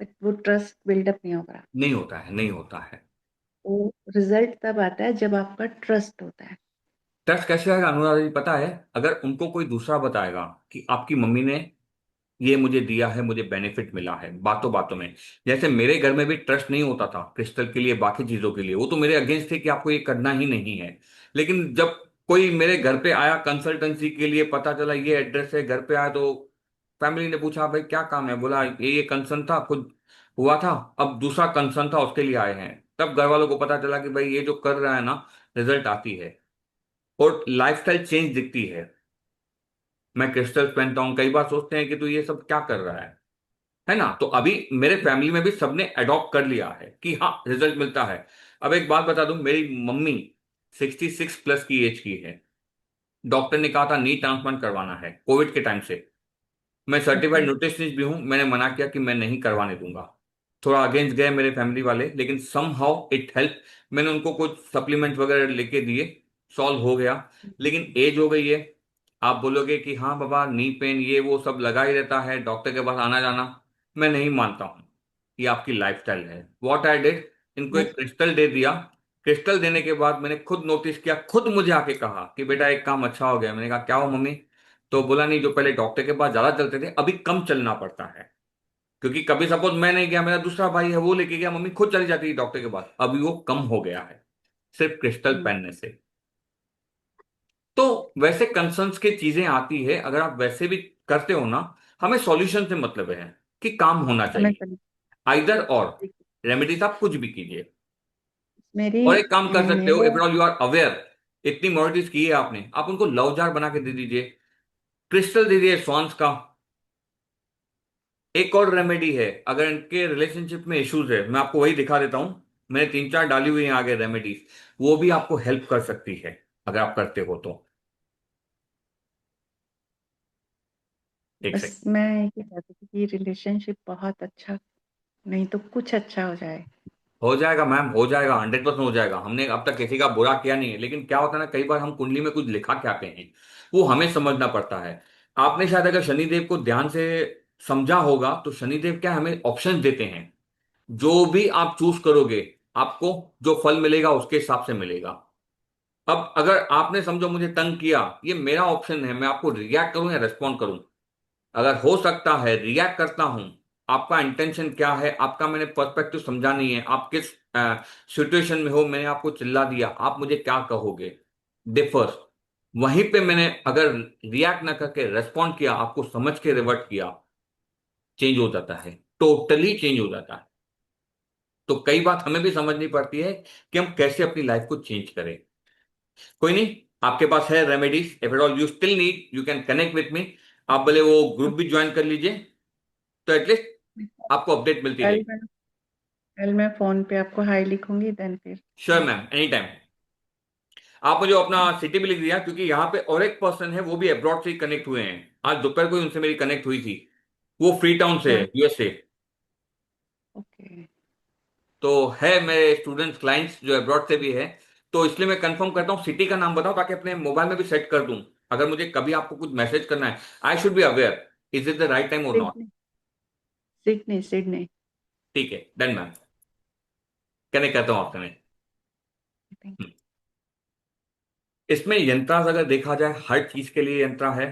बट वो ट्रस्ट बिल्डअप नहीं हो रहा। नहीं होता है, नहीं होता है। वो रिजल्ट तब आता है जब आपका ट्रस्ट होता है। ट्रस्ट कैसे आएगा अनुराधा जी पता है? अगर उनको कोई दूसरा बताएगा कि आपकी मम्मी ने ये मुझे दिया है, मुझे बेनिफिट मिला है, बातों बातों में। जैसे मेरे घर में भी ट्रस्ट नहीं होता था क्रिस्टल के लिए, बाकी चीजों के लिए, वो तो मेरे अगेंस्ट थे कि आपको ये करना ही नहीं है। लेकिन जब कोई मेरे घर पे आया कंसल्टेंसी के लिए, पता चला ये एड्रेस है, घर पे आया तो फैमिली ने पूछा भाई क्या काम है, बोला ये कंसर्न था, खुद हुआ था, अब दूसरा कंसर्न था उसके लिए आए हैं। तब घर वालों को पता चला कि भाई ये जो कर रहा है ना, रिजल्ट आती है और लाइफस्टाइल चेंज दिखती है। मैं क्रिस्टल पहनता हूँ, कई बार सोचते हैं कि तू ये सब क्या कर रहा है ना? तो अभी मेरे फैमिली में भी सबने अडॉप्ट कर लिया है कि हाँ रिजल्ट मिलता है। अब एक बात बता दूं, मेरी मम्मी 66 प्लस की एज की है। डॉक्टर ने कहा था नी ट्रांसप्लांट करवाना है कोविड के टाइम से। मैं सर्टिफाइड ओके। न्यूट्रिशनिस्ट भी हूं, मैंने मना किया कि मैं नहीं करवाने दूंगा। थोड़ा अगेंस्ट गए मेरे फैमिली वाले, लेकिन सम हाउ इट हेल्प। मैंने उनको कुछ सप्लीमेंट वगैरह लेके दिए, सॉल्व हो गया। लेकिन एज हो गई है, आप बोलोगे कि हाँ बाबा नी पेन ये वो सब लगा ही रहता है, डॉक्टर के पास आना जाना। मैं नहीं मानता हूँ। ये आपकी लाइफस्टाइल है। व्हाट आई डिड, इनको मैं एक क्रिस्टल दे दिया। क्रिस्टल देने के बाद मैंने खुद नोटिस किया, खुद मुझे आके कहा कि बेटा एक काम अच्छा हो गया। मैंने कहा क्या हो मम्मी? तो बोला नहीं, जो पहले डॉक्टर के पास ज्यादा चलते थे अभी कम चलना पड़ता है, क्योंकि कभी सपोज मैं नहीं गया, मेरा दूसरा भाई है वो लेके गया, मम्मी खुद चली जाती है डॉक्टर के पास, अभी वो कम हो गया है सिर्फ क्रिस्टल हम्म, पहनने से। तो वैसे कंसर्न्स की चीजें आती है, अगर आप वैसे भी करते हो ना, हमें सॉल्यूशन से मतलब है कि काम होना समझ चाहिए। गई। आइदर और रेमेडीज आप कुछ भी कीजिए। मेरी और एक काम कर सकते हो, मेरे if all you are aware, इतनी मॉडलिटीज की है आपने, आप उनको लव जार बना के दे दीजिए, क्रिस्टल दे दीजिए स्वांस का। एक और रेमेडी है, अगर इनके रिलेशनशिप में इश्यूज है, मैं आपको वही दिखा देता हूं। मैंने 3 4 डाली हुई हैं आगे रेमेडीज, वो भी आपको हेल्प कर सकती है अगर आप करते हो तो। एक बस सेकंड। मैं ये चाहती थी कि रिलेशनशिप बहुत अच्छा, नहीं तो कुछ अच्छा हो जाए। हो जाएगा मैम, हो जाएगा, 100% हो जाएगा। हमने अब तक किसी का बुरा किया नहीं है, लेकिन क्या होता है ना, कई बार हम कुंडली में कुछ लिखा के आते हैं, वो हमें समझना पड़ता है। आपने शायद अगर शनिदेव को ध्यान से समझा होगा, तो शनिदेव क्या हमें ऑप्शंस देते हैं, जो भी आप चूज करोगे आपको जो फल मिलेगा उसके हिसाब से मिलेगा। अब अगर आपने समझो मुझे तंग किया, ये मेरा ऑप्शन है, मैं आपको रिएक्ट करूं या रेस्पॉन्ड करूं। अगर हो सकता है रिएक्ट करता हूं, आपका इंटेंशन क्या है, आपका मैंने पर्सपेक्टिव समझा नहीं है, आप किस सिचुएशन में हो, मैंने आपको चिल्ला दिया, आप मुझे क्या कहोगे, डिफर्स। वहीं पे मैंने अगर रिएक्ट ना करके रेस्पॉन्ड किया, आपको समझ के रिवर्ट किया, चेंज हो जाता है, टोटली चेंज हो जाता है। तो कई बात हमें भी समझनी पड़ती है कि हम कैसे अपनी लाइफ को चेंज करें। कोई नहीं, आपके पास है remedies, if at all you still need you can connect with me. आप भले वो ग्रुप भी ज्वाइन कर लीजिए, तो एटलीस्ट आपको अपडेट मिलती कल रहेगी। मैं कल मैं फोन पे आपको हाई लिखूंगी, देन फिर श्योर मैम, एनी टाइम। आप मुझे अपना सिटी भी लिख दिया, क्योंकि यहाँ पे और एक पर्सन है, वो भी अब्रॉड से ही कनेक्ट हुए हैं। आज दोपहर को ही उनसे मेरी कनेक्ट हुई थी। वो फ्री टाउन से है, हाँ, यूएसए। ओके। तो है मेरे स्टूडेंट्स क्लाइंट्स जो अब्रॉड से भी है। तो इसलिए मैं कंफर्म करता हूँ सिटी का नाम बताओ, ताकि अपने मोबाइल में भी सेट कर दूं। अगर मुझे कभी आपको कुछ मैसेज करना है, I should be aware is it the right time और नॉट। Sydney, Sydney, Sydney. ठीक है, डन मैम, कनेक्ट करता हूँ आपसे मैं। हम्म। इसमें यंत्रास अगर देखा जाए, हर चीज के लिए यंत्रा है।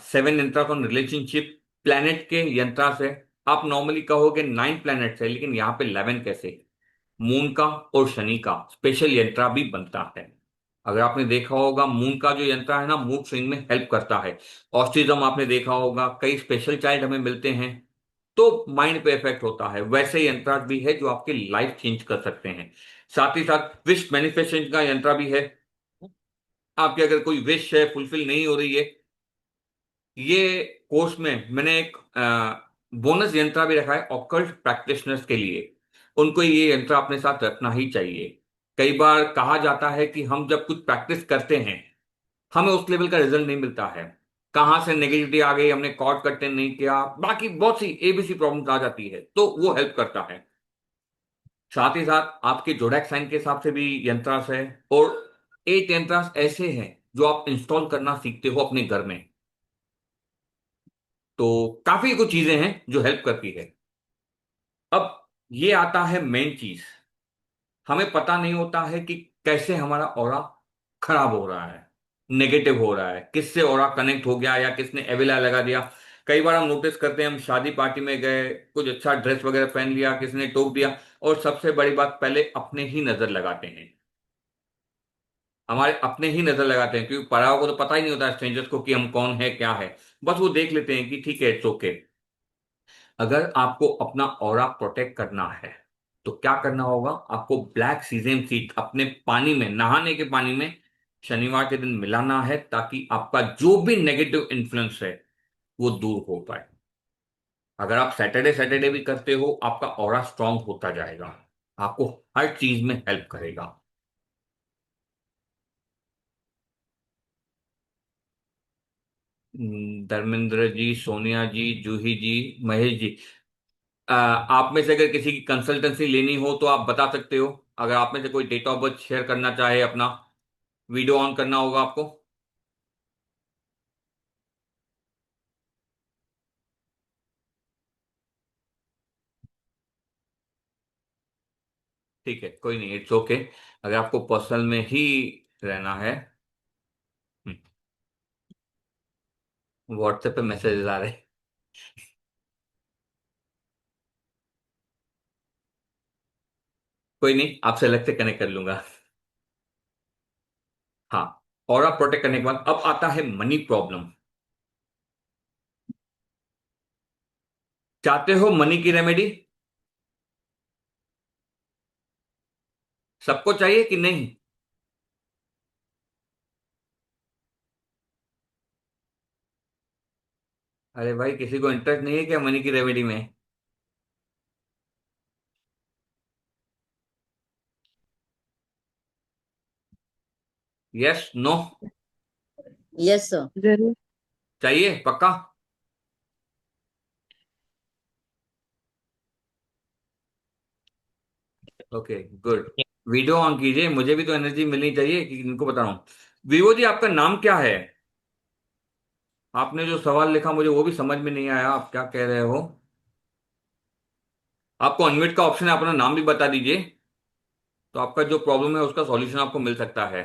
7 यंत्रास ऑन रिलेशनशिप, प्लैनेट के यंत्रास है। आप नॉर्मली कहोगे 9 प्लैनेट्स है, लेकिन यहाँ पे 11 कैसे? मून का और शनि का स्पेशल यंत्रा भी बनता है। अगर आपने देखा होगा, मून का जो यंत्र है ना, मूड स्विंग में हेल्प करता है। ऑस्टिज्म आपने देखा होगा, कई स्पेशल चाइल्ड हमें मिलते हैं, तो माइंड पे इफेक्ट होता है। वैसे यंत्र भी है जो आपकी लाइफ चेंज कर सकते हैं। साथ ही साथ विश मैनिफेस्टेशन का यंत्र भी है। आपकी अगर कोई विश है फुलफिल नहीं हो रही है, ये कोर्स में मैंने एक बोनस यंत्र भी रखा है ऑकल्ट प्रैक्टिशनर्स के लिए। उनको ये यंत्र अपने साथ रखना ही चाहिए। कई बार कहा जाता है कि हम जब कुछ प्रैक्टिस करते हैं, हमें उस लेवल का रिजल्ट नहीं मिलता है। कहाँ से नेगेटिविटी आ गई, हमने कॉर्ड कट्टे नहीं किया, बाकी बहुत सी एबीसी प्रॉब्लम्स आ जाती है, तो वो हेल्प करता है। साथ ही साथ आपके जोडैक साइन के हिसाब से भी यंत्रास है। और 8 यंत्रास ऐसे हैं जो आप इंस्टॉल करना सीखते हो अपने घर में। तो काफी कुछ चीजें हैं जो हेल्प करती है। अब ये आता है मेन चीज, हमें पता नहीं होता है कि कैसे हमारा ऑरा खराब हो रहा है, नेगेटिव हो रहा है, किससे ऑरा कनेक्ट हो गया या किसने एविला लगा दिया। कई बार हम नोटिस करते हैं, हम शादी पार्टी में गए, कुछ अच्छा ड्रेस वगैरह पहन लिया, किसी ने टोक दिया, और सबसे बड़ी बात, पहले अपने ही नजर लगाते हैं। हमारे अपने ही नजर लगाते हैं, क्योंकि पराओं को तो पता ही नहीं होता स्ट्रेंजर्स को कि हम कौन है क्या है। बस वो देख लेते हैं कि ठीक है, इट्स ओके। अगर आपको अपना ऑरा प्रोटेक्ट करना है, तो क्या करना होगा, आपको ब्लैक सीजेम सीड अपने पानी में, नहाने के पानी में शनिवार के दिन मिलाना है, ताकि आपका जो भी नेगेटिव इन्फ्लुएंस है वो दूर हो पाए। अगर आप सैटरडे सैटरडे भी करते हो, आपका ऑरा स्ट्रांग होता जाएगा, आपको हर चीज में हेल्प करेगा। धर्मेंद्र जी, सोनिया जी, जूही जी, महेश जी, आप में से अगर किसी की कंसल्टेंसी लेनी हो तो आप बता सकते हो। अगर आप में से कोई डेट ऑफ बर्थ शेयर करना चाहे अपना, वीडियो ऑन करना होगा आपको। ठीक है, कोई नहीं, इट्स ओके। अगर आपको पर्सनल में ही रहना है। व्हाट्सएप पे मैसेज आ रहे हैं। कोई नहीं, आपसे अलग से कनेक्ट कर लूंगा। हाँ, और आप प्रोटेक्ट करने के बाद अब आता है मनी प्रॉब्लम। चाहते हो मनी की रेमेडी? सबको चाहिए कि नहीं? अरे भाई, किसी को इंटरेस्ट नहीं है क्या मनी की रेमेडी में? Yes, no? Yes sir. जरूर। चाहिए पक्का? Okay, good. वीडियो ऑन कीजिए, मुझे भी तो एनर्जी मिलनी चाहिए कि इनको बता रहा हूँ। विवो जी, आपका नाम क्या है? आपने जो सवाल लिखा मुझे वो भी समझ में नहीं आया, आप क्या कह रहे हो? आपको अनम्यूट का ऑप्शन है, अपना नाम भी बता दीजिए, तो आपका जो प्रॉब्लम है उसका सॉल्यूशन आपको मिल सकता है।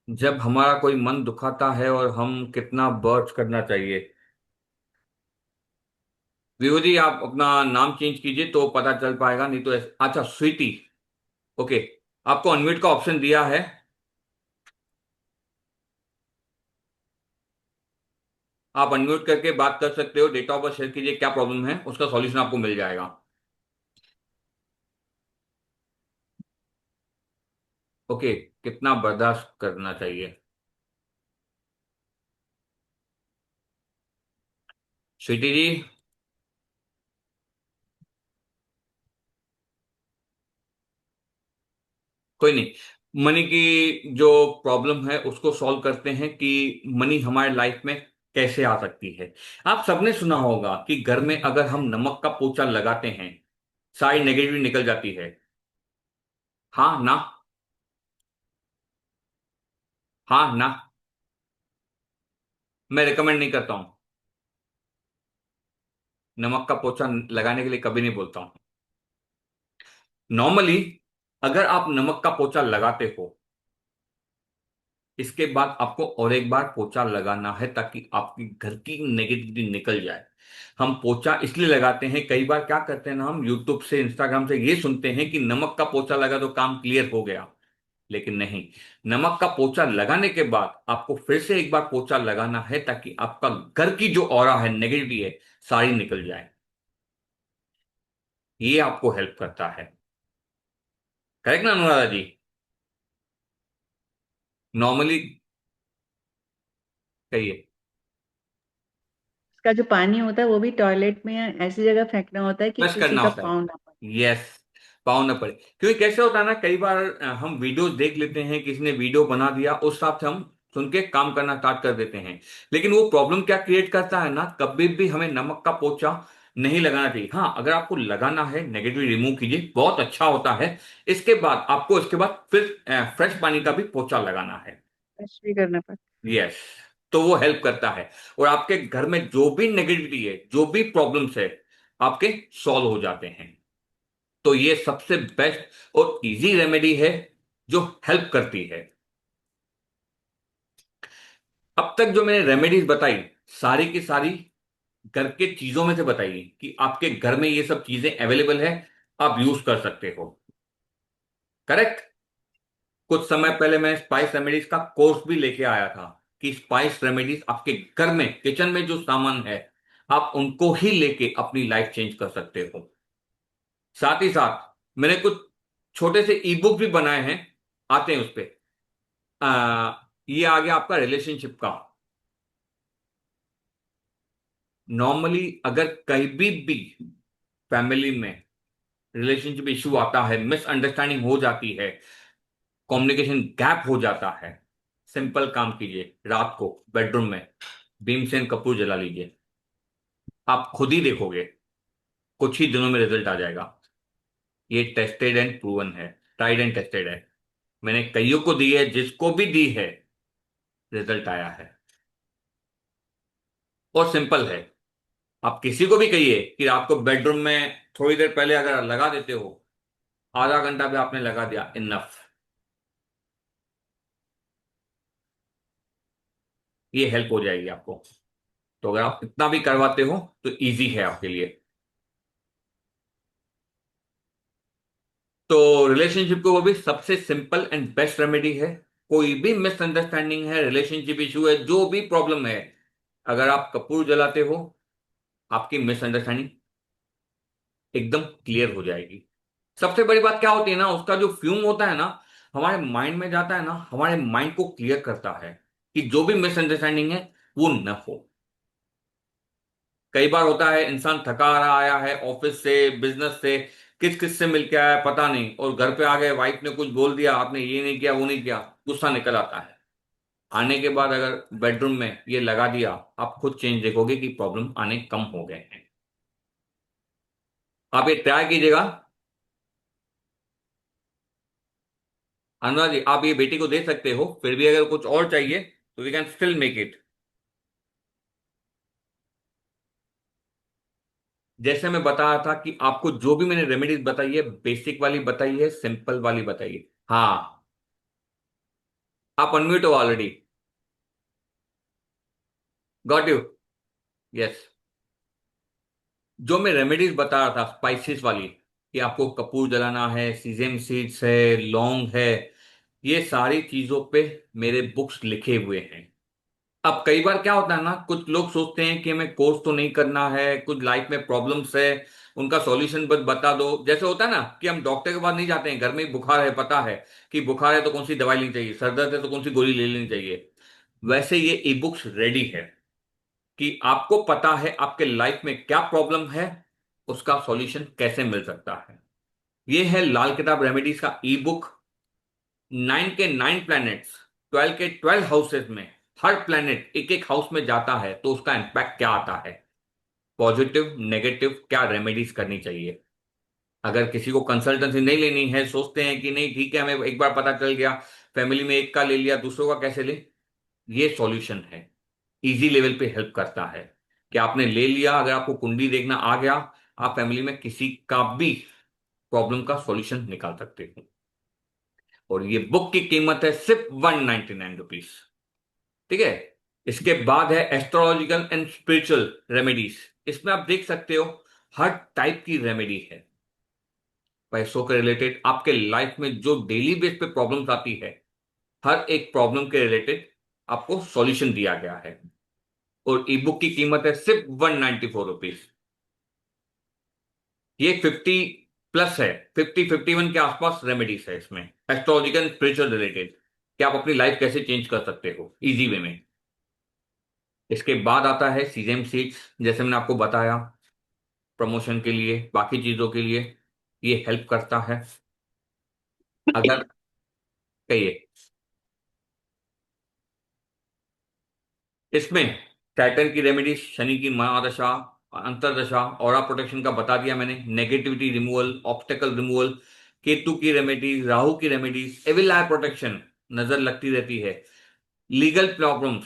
जब हमारा कोई मन दुखाता है और हम कितना बर्च करना चाहिए? विभू जी, आप अपना नाम चेंज कीजिए तो पता चल पाएगा, नहीं तो अच्छा, स्वीटी। ओके, आपको अनम्यूट का ऑप्शन दिया है। आप अनम्यूट करके बात कर सकते हो, डेटा ऑफ बर्थ शेयर कीजिए, क्या प्रॉब्लम है उसका सॉल्यूशन आपको मिल जाएगा। ओके, कितना बर्दाश्त करना चाहिए? स्वीटी जी। कोई नहीं, मनी की जो प्रॉब्लम है उसको सॉल्व करते हैं कि मनी हमारे लाइफ में कैसे आ सकती है। आप सबने सुना होगा कि घर में अगर हम नमक का पोछा लगाते हैं, सारी नेगेटिविटी निकल जाती है। हाँ ना? हाँ ना? मैं रिकमेंड नहीं करता हूं, नमक का पोछा लगाने के लिए कभी नहीं बोलता हूं। नॉर्मली अगर आप नमक का पोछा लगाते हो, इसके बाद आपको और एक बार पोछा लगाना है ताकि आपकी घर की नेगेटिविटी निकल जाए। हम पोछा इसलिए लगाते हैं, कई बार क्या करते हैं ना, हम यूट्यूब से इंस्टाग्राम से ये सुनते हैं कि नमक का पोछा लगा तो काम क्लियर हो गया, लेकिन नहीं। नमक का पोछा लगाने के बाद आपको फिर से एक बार पोछा लगाना है ताकि आपका घर की जो ऑरा है, नेगेटिविटी है, सारी निकल जाए। ये आपको हेल्प करता है। करेक्ट ना अनुराधा जी? नॉर्मली कहिए। उसका जो पानी होता है वो भी टॉयलेट में ऐसी जगह फेंकना होता है कि फ्लश किसी करना का होता है। पाँव ना पड़े। यस, पाँव न पड़े। क्योंकि कैसे होता है ना, कई बार हम वीडियोस देख लेते हैं, किसी ने वीडियो बना दिया, उस हिसाब से हम सुन के काम करना स्टार्ट कर देते हैं। लेकिन वो प्रॉब्लम क्या क्रिएट करता है ना, कभी भी हमें नमक का पोछा नहीं लगाना चाहिए। हाँ, अगर आपको लगाना है, नेगेटिव रिमूव कीजिए, बहुत अच्छा होता है। इसके बाद आपको इसके बाद फिर फ्रेश पानी का भी पोछा लगाना है। ब्रश भी करना पड़ता यस, तो वो हेल्प करता है। और आपके घर में जो भी नेगेटिविटी है, जो भी प्रॉब्लम्स है, आपके सॉल्व हो जाते हैं। तो ये सबसे बेस्ट और इजी रेमेडी है जो हेल्प करती है। अब तक जो मैंने रेमेडीज बताई, सारी की सारी घर के चीजों में से बताइए कि आपके घर में ये सब चीजें अवेलेबल है, आप यूज कर सकते हो। करेक्ट? कुछ समय पहले मैं स्पाइस रेमेडीज का कोर्स भी लेके आया था कि स्पाइस रेमेडीज आपके घर में, किचन में जो सामान है, आप उनको ही लेके अपनी लाइफ चेंज कर सकते हो। साथ ही साथ मैंने कुछ छोटे से ई बुक भी बनाए हैं, आते हैं उस पे। ये आ गया आपका रिलेशनशिप का। नॉर्मली अगर कहीं भी फैमिली में रिलेशनशिप इशू आता है, मिसअंडरस्टैंडिंग हो जाती है, कम्युनिकेशन गैप हो जाता है, सिंपल काम कीजिए, रात को बेडरूम में भीमसेन कपूर जला लीजिए। आप खुद ही देखोगे, कुछ ही दिनों में रिजल्ट आ जाएगा। ये टेस्टेड एंड प्रूवन है, ट्राइड एंड टेस्टेड है। मैंने कईयों को दी है, जिसको भी दी है रिजल्ट आया है। और सिंपल है, आप किसी को भी कहिए कि आपको बेडरूम में थोड़ी देर पहले अगर लगा देते हो, आधा घंटा भी आपने लगा दिया, इनफ, ये हेल्प हो जाएगी आपको। तो अगर आप इतना भी करवाते हो तो इजी है आपके लिए। तो रिलेशनशिप को वो भी सबसे सिंपल एंड बेस्ट रेमेडी है। कोई भी मिसअंडरस्टैंडिंग है, रिलेशनशिप इशू है, जो भी प्रॉब्लम है, अगर आप कपूर जलाते हो, आपकी मिसअंडरस्टैंडिंग एकदम क्लियर हो जाएगी। सबसे बड़ी बात क्या होती है ना, उसका जो फ्यूम होता है ना, हमारे माइंड में जाता है ना, हमारे माइंड को क्लियर करता है कि जो भी मिसअंडरस्टैंडिंग है वो न हो। कई बार होता है इंसान थका रहा आया है ऑफिस से, बिजनेस से, किस किस से मिलके आया है पता नहीं, और घर पे आ गए, वाइफ ने कुछ बोल दिया, आपने ये नहीं किया वो नहीं किया, गुस्सा निकल आता है। आने के बाद अगर बेडरूम में ये लगा दिया, आप खुद चेंज देखोगे कि प्रॉब्लम आने कम हो गए हैं। आप ये ट्राई कीजिएगा। अनुराग जी, आप ये बेटी को दे सकते हो, फिर भी अगर कुछ और चाहिए तो we can still make it. जैसे मैं बता रहा था कि आपको जो भी मैंने रेमेडीज बताई है, बेसिक वाली बताई है, सिंपल वाली बताई है। हाँ, आप अनम्यूट हो ऑलरेडी। Got you. यस। जो मैं रेमेडीज बता रहा था स्पाइसेस वाली, कि आपको कपूर जलाना है, सीजेम सीड्स है, लौंग है, ये सारी चीजों पे मेरे बुक्स लिखे हुए हैं। अब कई बार क्या होता है ना, कुछ लोग सोचते हैं कि हमें कोर्स तो नहीं करना है, कुछ लाइफ में प्रॉब्लम्स है, उनका सॉल्यूशन बस बता दो। जैसे होता है ना कि हम डॉक्टर के पास नहीं जाते हैं, घर में ही बुखार है, पता है कि बुखार है तो कौन सी दवाई लेनी चाहिए, सर दर्द है तो कौन सी गोली ले लेनी चाहिए। वैसे ये ई बुक्स रेडी है कि आपको पता है आपके लाइफ में क्या प्रॉब्लम है, उसका सॉल्यूशन कैसे मिल सकता है। ये है लाल किताब रेमेडीज का ई बुक। 9 के 9 प्लैनेट्स, 12 के 12 हाउसेस में, हर प्लैनेट एक एक हाउस में जाता है तो उसका इम्पैक्ट क्या आता है, पॉजिटिव नेगेटिव, क्या रेमेडीज करनी चाहिए। अगर किसी को कंसल्टेंसी नहीं लेनी है, सोचते हैं कि नहीं ठीक है हमें एक बार पता चल गया, फैमिली में एक का ले लिया, दूसरों का कैसे ले, ये सॉल्यूशन है, इजी लेवल पे हेल्प करता है कि आपने ले लिया, अगर आपको कुंडली देखना आ गया, आप फैमिली में किसी का भी प्रॉब्लम का सॉल्यूशन निकाल सकते हो। और ये बुक की कीमत है सिर्फ 199 रुपीज। ठीक है। इसके बाद है एस्ट्रोलॉजिकल एंड स्पिरिचुअल रेमेडीज। इसमें आप देख सकते हो हर टाइप की रेमेडी है, पैसों के रिलेटेड, आपके लाइफ में जो डेली बेस पे प्रॉब्लम्स आती है, हर एक प्रॉब्लम के रिलेटेड आपको सॉल्यूशन दिया गया है। और ई बुक की कीमत है सिर्फ 194 रुपीज। ये 50 प्लस है, 50 51 के आसपास रेमेडीज है इसमें, एस्ट्रोलॉजिकल स्पिरिचुअल रिलेटेड, कि आप अपनी लाइफ कैसे चेंज कर सकते हो इजी वे में। इसके बाद आता है सीजेम सीड्स, जैसे मैंने आपको बताया, प्रमोशन के लिए, बाकी चीजों के लिए ये हेल्प करता है। अगर कहिए, इसमें सैटर्न की रेमेडीज, शनि की महादशा, अंतरदशा, ऑरा प्रोटेक्शन का बता दिया मैंने, negativity removal, obstacle removal, Ketu की रेमेडीज, राहु की रेमेडीज, एविल आई प्रोटेक्शन, नजर लगती रहती है, लीगल प्रॉब्लम्स,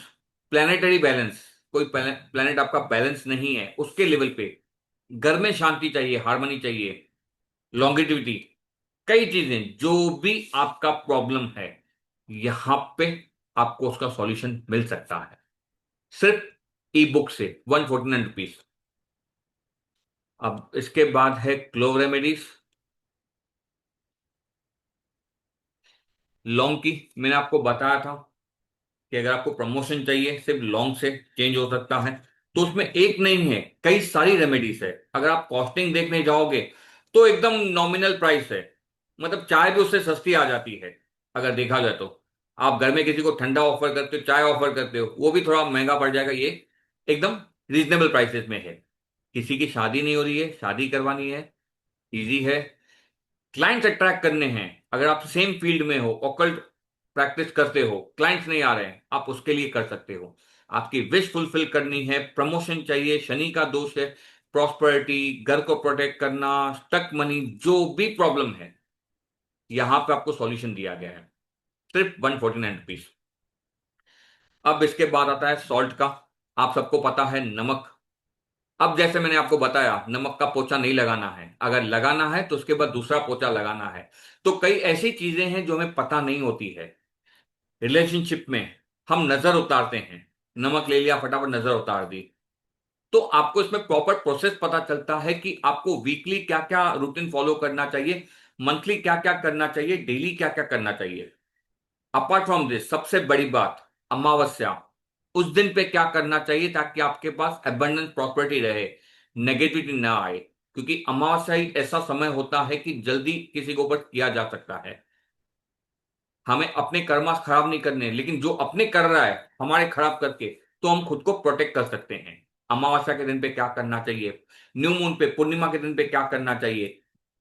प्लानिटरी बैलेंस, कोई प्लेनेट आपका बैलेंस नहीं है उसके लेवल पे, घर में शांति चाहिए, हार्मनी चाहिए, लॉन्गिटिविटी, कई चीजें, जो भी आपका प्रॉब्लम है, यहां पे आपको उसका सॉल्यूशन मिल सकता है सिर्फ ई बुक से, 149 रुपीज। अब इसके बाद है क्लोव रेमेडीज। लौंग की मैंने आपको बताया था कि अगर आपको प्रमोशन चाहिए सिर्फ लौंग से चेंज हो सकता है, तो उसमें एक नहीं है, कई सारी रेमेडीज है। अगर आप कॉस्टिंग देखने जाओगे तो एकदम नॉमिनल प्राइस है, मतलब चाय भी उससे सस्ती आ जाती है। अगर देखा जाए तो आप घर में किसी को ठंडा ऑफर करते हो, चाय ऑफर करते हो, वो भी थोड़ा महंगा पड़ जाएगा, ये एकदम रीजनेबल प्राइसेस में है। किसी की शादी नहीं हो रही है, शादी करवानी है, इजी है। क्लाइंट्स अट्रैक्ट करने हैं, अगर आप सेम फील्ड में हो, ऑकल्ट प्रैक्टिस करते हो, क्लाइंट्स नहीं आ रहे हैं, आप उसके लिए कर सकते हो। आपकी विश फुलफिल करनी है, प्रमोशन चाहिए, शनि का दोष है, प्रॉस्पेरिटी, घर को प्रोटेक्ट करना, स्टक मनी, जो भी प्रॉब्लम है, यहां पे आपको सॉल्यूशन दिया गया है सिर्फ 149 रुपीज। अब इसके बाद आता है सॉल्ट का। आप सबको पता है नमक। अब जैसे मैंने आपको बताया, नमक का पोछा नहीं लगाना है, अगर लगाना है तो उसके बाद दूसरा पोछा लगाना है। तो कई ऐसी चीजें हैं जो हमें पता नहीं होती है। रिलेशनशिप में हम नजर उतारते हैं, नमक ले लिया, फटाफट नजर उतार दी। तो आपको इसमें प्रॉपर प्रोसेस पता चलता है कि आपको वीकली क्या क्या रूटीन फॉलो करना चाहिए, मंथली क्या क्या करना चाहिए, डेली क्या क्या करना चाहिए। अपार्ट फ्रॉम दिस, सबसे बड़ी बात, अमावस्या, उस दिन पे क्या करना चाहिए ताकि आपके पास एबंडेंस प्रॉपर्टी रहे, नेगेटिविटी ना आए। क्योंकि अमावस्या ही ऐसा समय होता है कि जल्दी किसी के ऊपर किया जा सकता है। हमें अपने कर्मा खराब नहीं करने, लेकिन जो अपने कर रहा है हमारे खराब करके, तो हम खुद को प्रोटेक्ट कर सकते हैं। अमावस्या के दिन पे क्या करना चाहिए, न्यू मून पे, पूर्णिमा के दिन पे क्या करना चाहिए,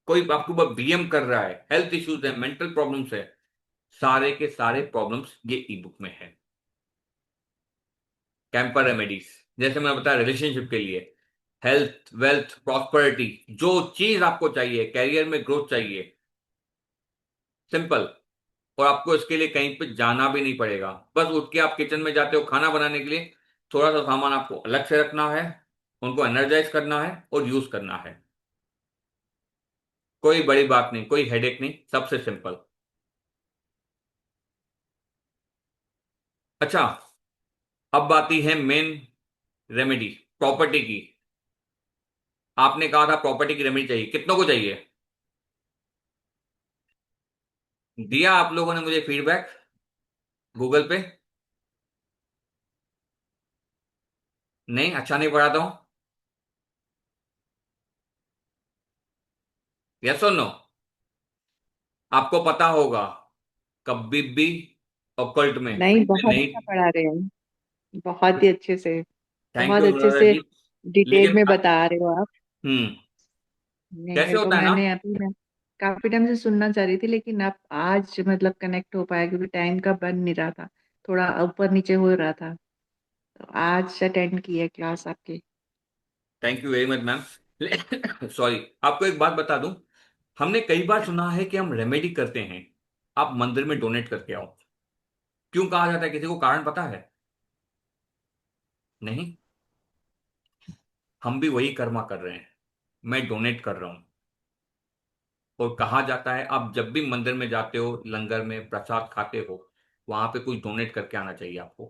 कोई आपके ऊपर बीएम कर रहा है, हेल्थ इश्यूज है, मेंटल प्रॉब्लम्स है, सारे के सारे प्रॉब्लम्स ये ई बुक में है। कैंपर रेमेडीज, जैसे मैंने बताया रिलेशनशिप के लिए, हेल्थ, वेल्थ, प्रॉस्पेरिटी, जो चीज आपको चाहिए, कैरियर में ग्रोथ चाहिए, सिंपल। और आपको इसके लिए कहीं पे जाना भी नहीं पड़ेगा, बस उठ के आप किचन में जाते हो खाना बनाने के लिए, थोड़ा सा सामान आपको अलग से रखना है, उनको एनर्जाइज करना है और यूज करना है। कोई बड़ी बात नहीं, कोई हेडेक नहीं, सबसे सिंपल। अच्छा, अब आती है मेन रेमेडी, प्रॉपर्टी की। आपने कहा था प्रॉपर्टी की रेमेडी चाहिए, कितनों को चाहिए? दिया आप लोगों ने मुझे फीडबैक गूगल पे? नहीं, अच्छा नहीं पढ़ाता हूं? यस और नो? आपको पता होगा, कभी भी ऑकल्ट में नहीं, बहुत नहीं। अच्छा पढ़ा रहे हैं, बहुत ही अच्छे से, थैंक बहुत यू अच्छे अनुराधा से जी। डिटेल लेकिन में बता रहे हो आप। हम्म नहीं, कैसे मेरे को, होता है ना, मैंने अभी, मैं काफी टाइम से सुनना चाह रही थी, लेकिन अब आज मतलब कनेक्ट हो पाया क्योंकि टाइम का बन नहीं रहा था, थोड़ा ऊपर नीचे हो रहा था, तो आज अटेंड की है क्लास आपकी। Thank you very much ma'am. Sorry, आपको एक बात बता दूं, हमने कई बार सुना है कि हम रेमेडी करते हैं, आप मंदिर में डोनेट करके आओ। क्यों कहा जाता है, किसी को कारण पता है? नहीं, हम भी वही कर्मा कर रहे हैं, मैं डोनेट कर रहा हूं। और कहा जाता है आप जब भी मंदिर में जाते हो, लंगर में प्रसाद खाते हो, वहां पे कुछ डोनेट करके आना चाहिए आपको।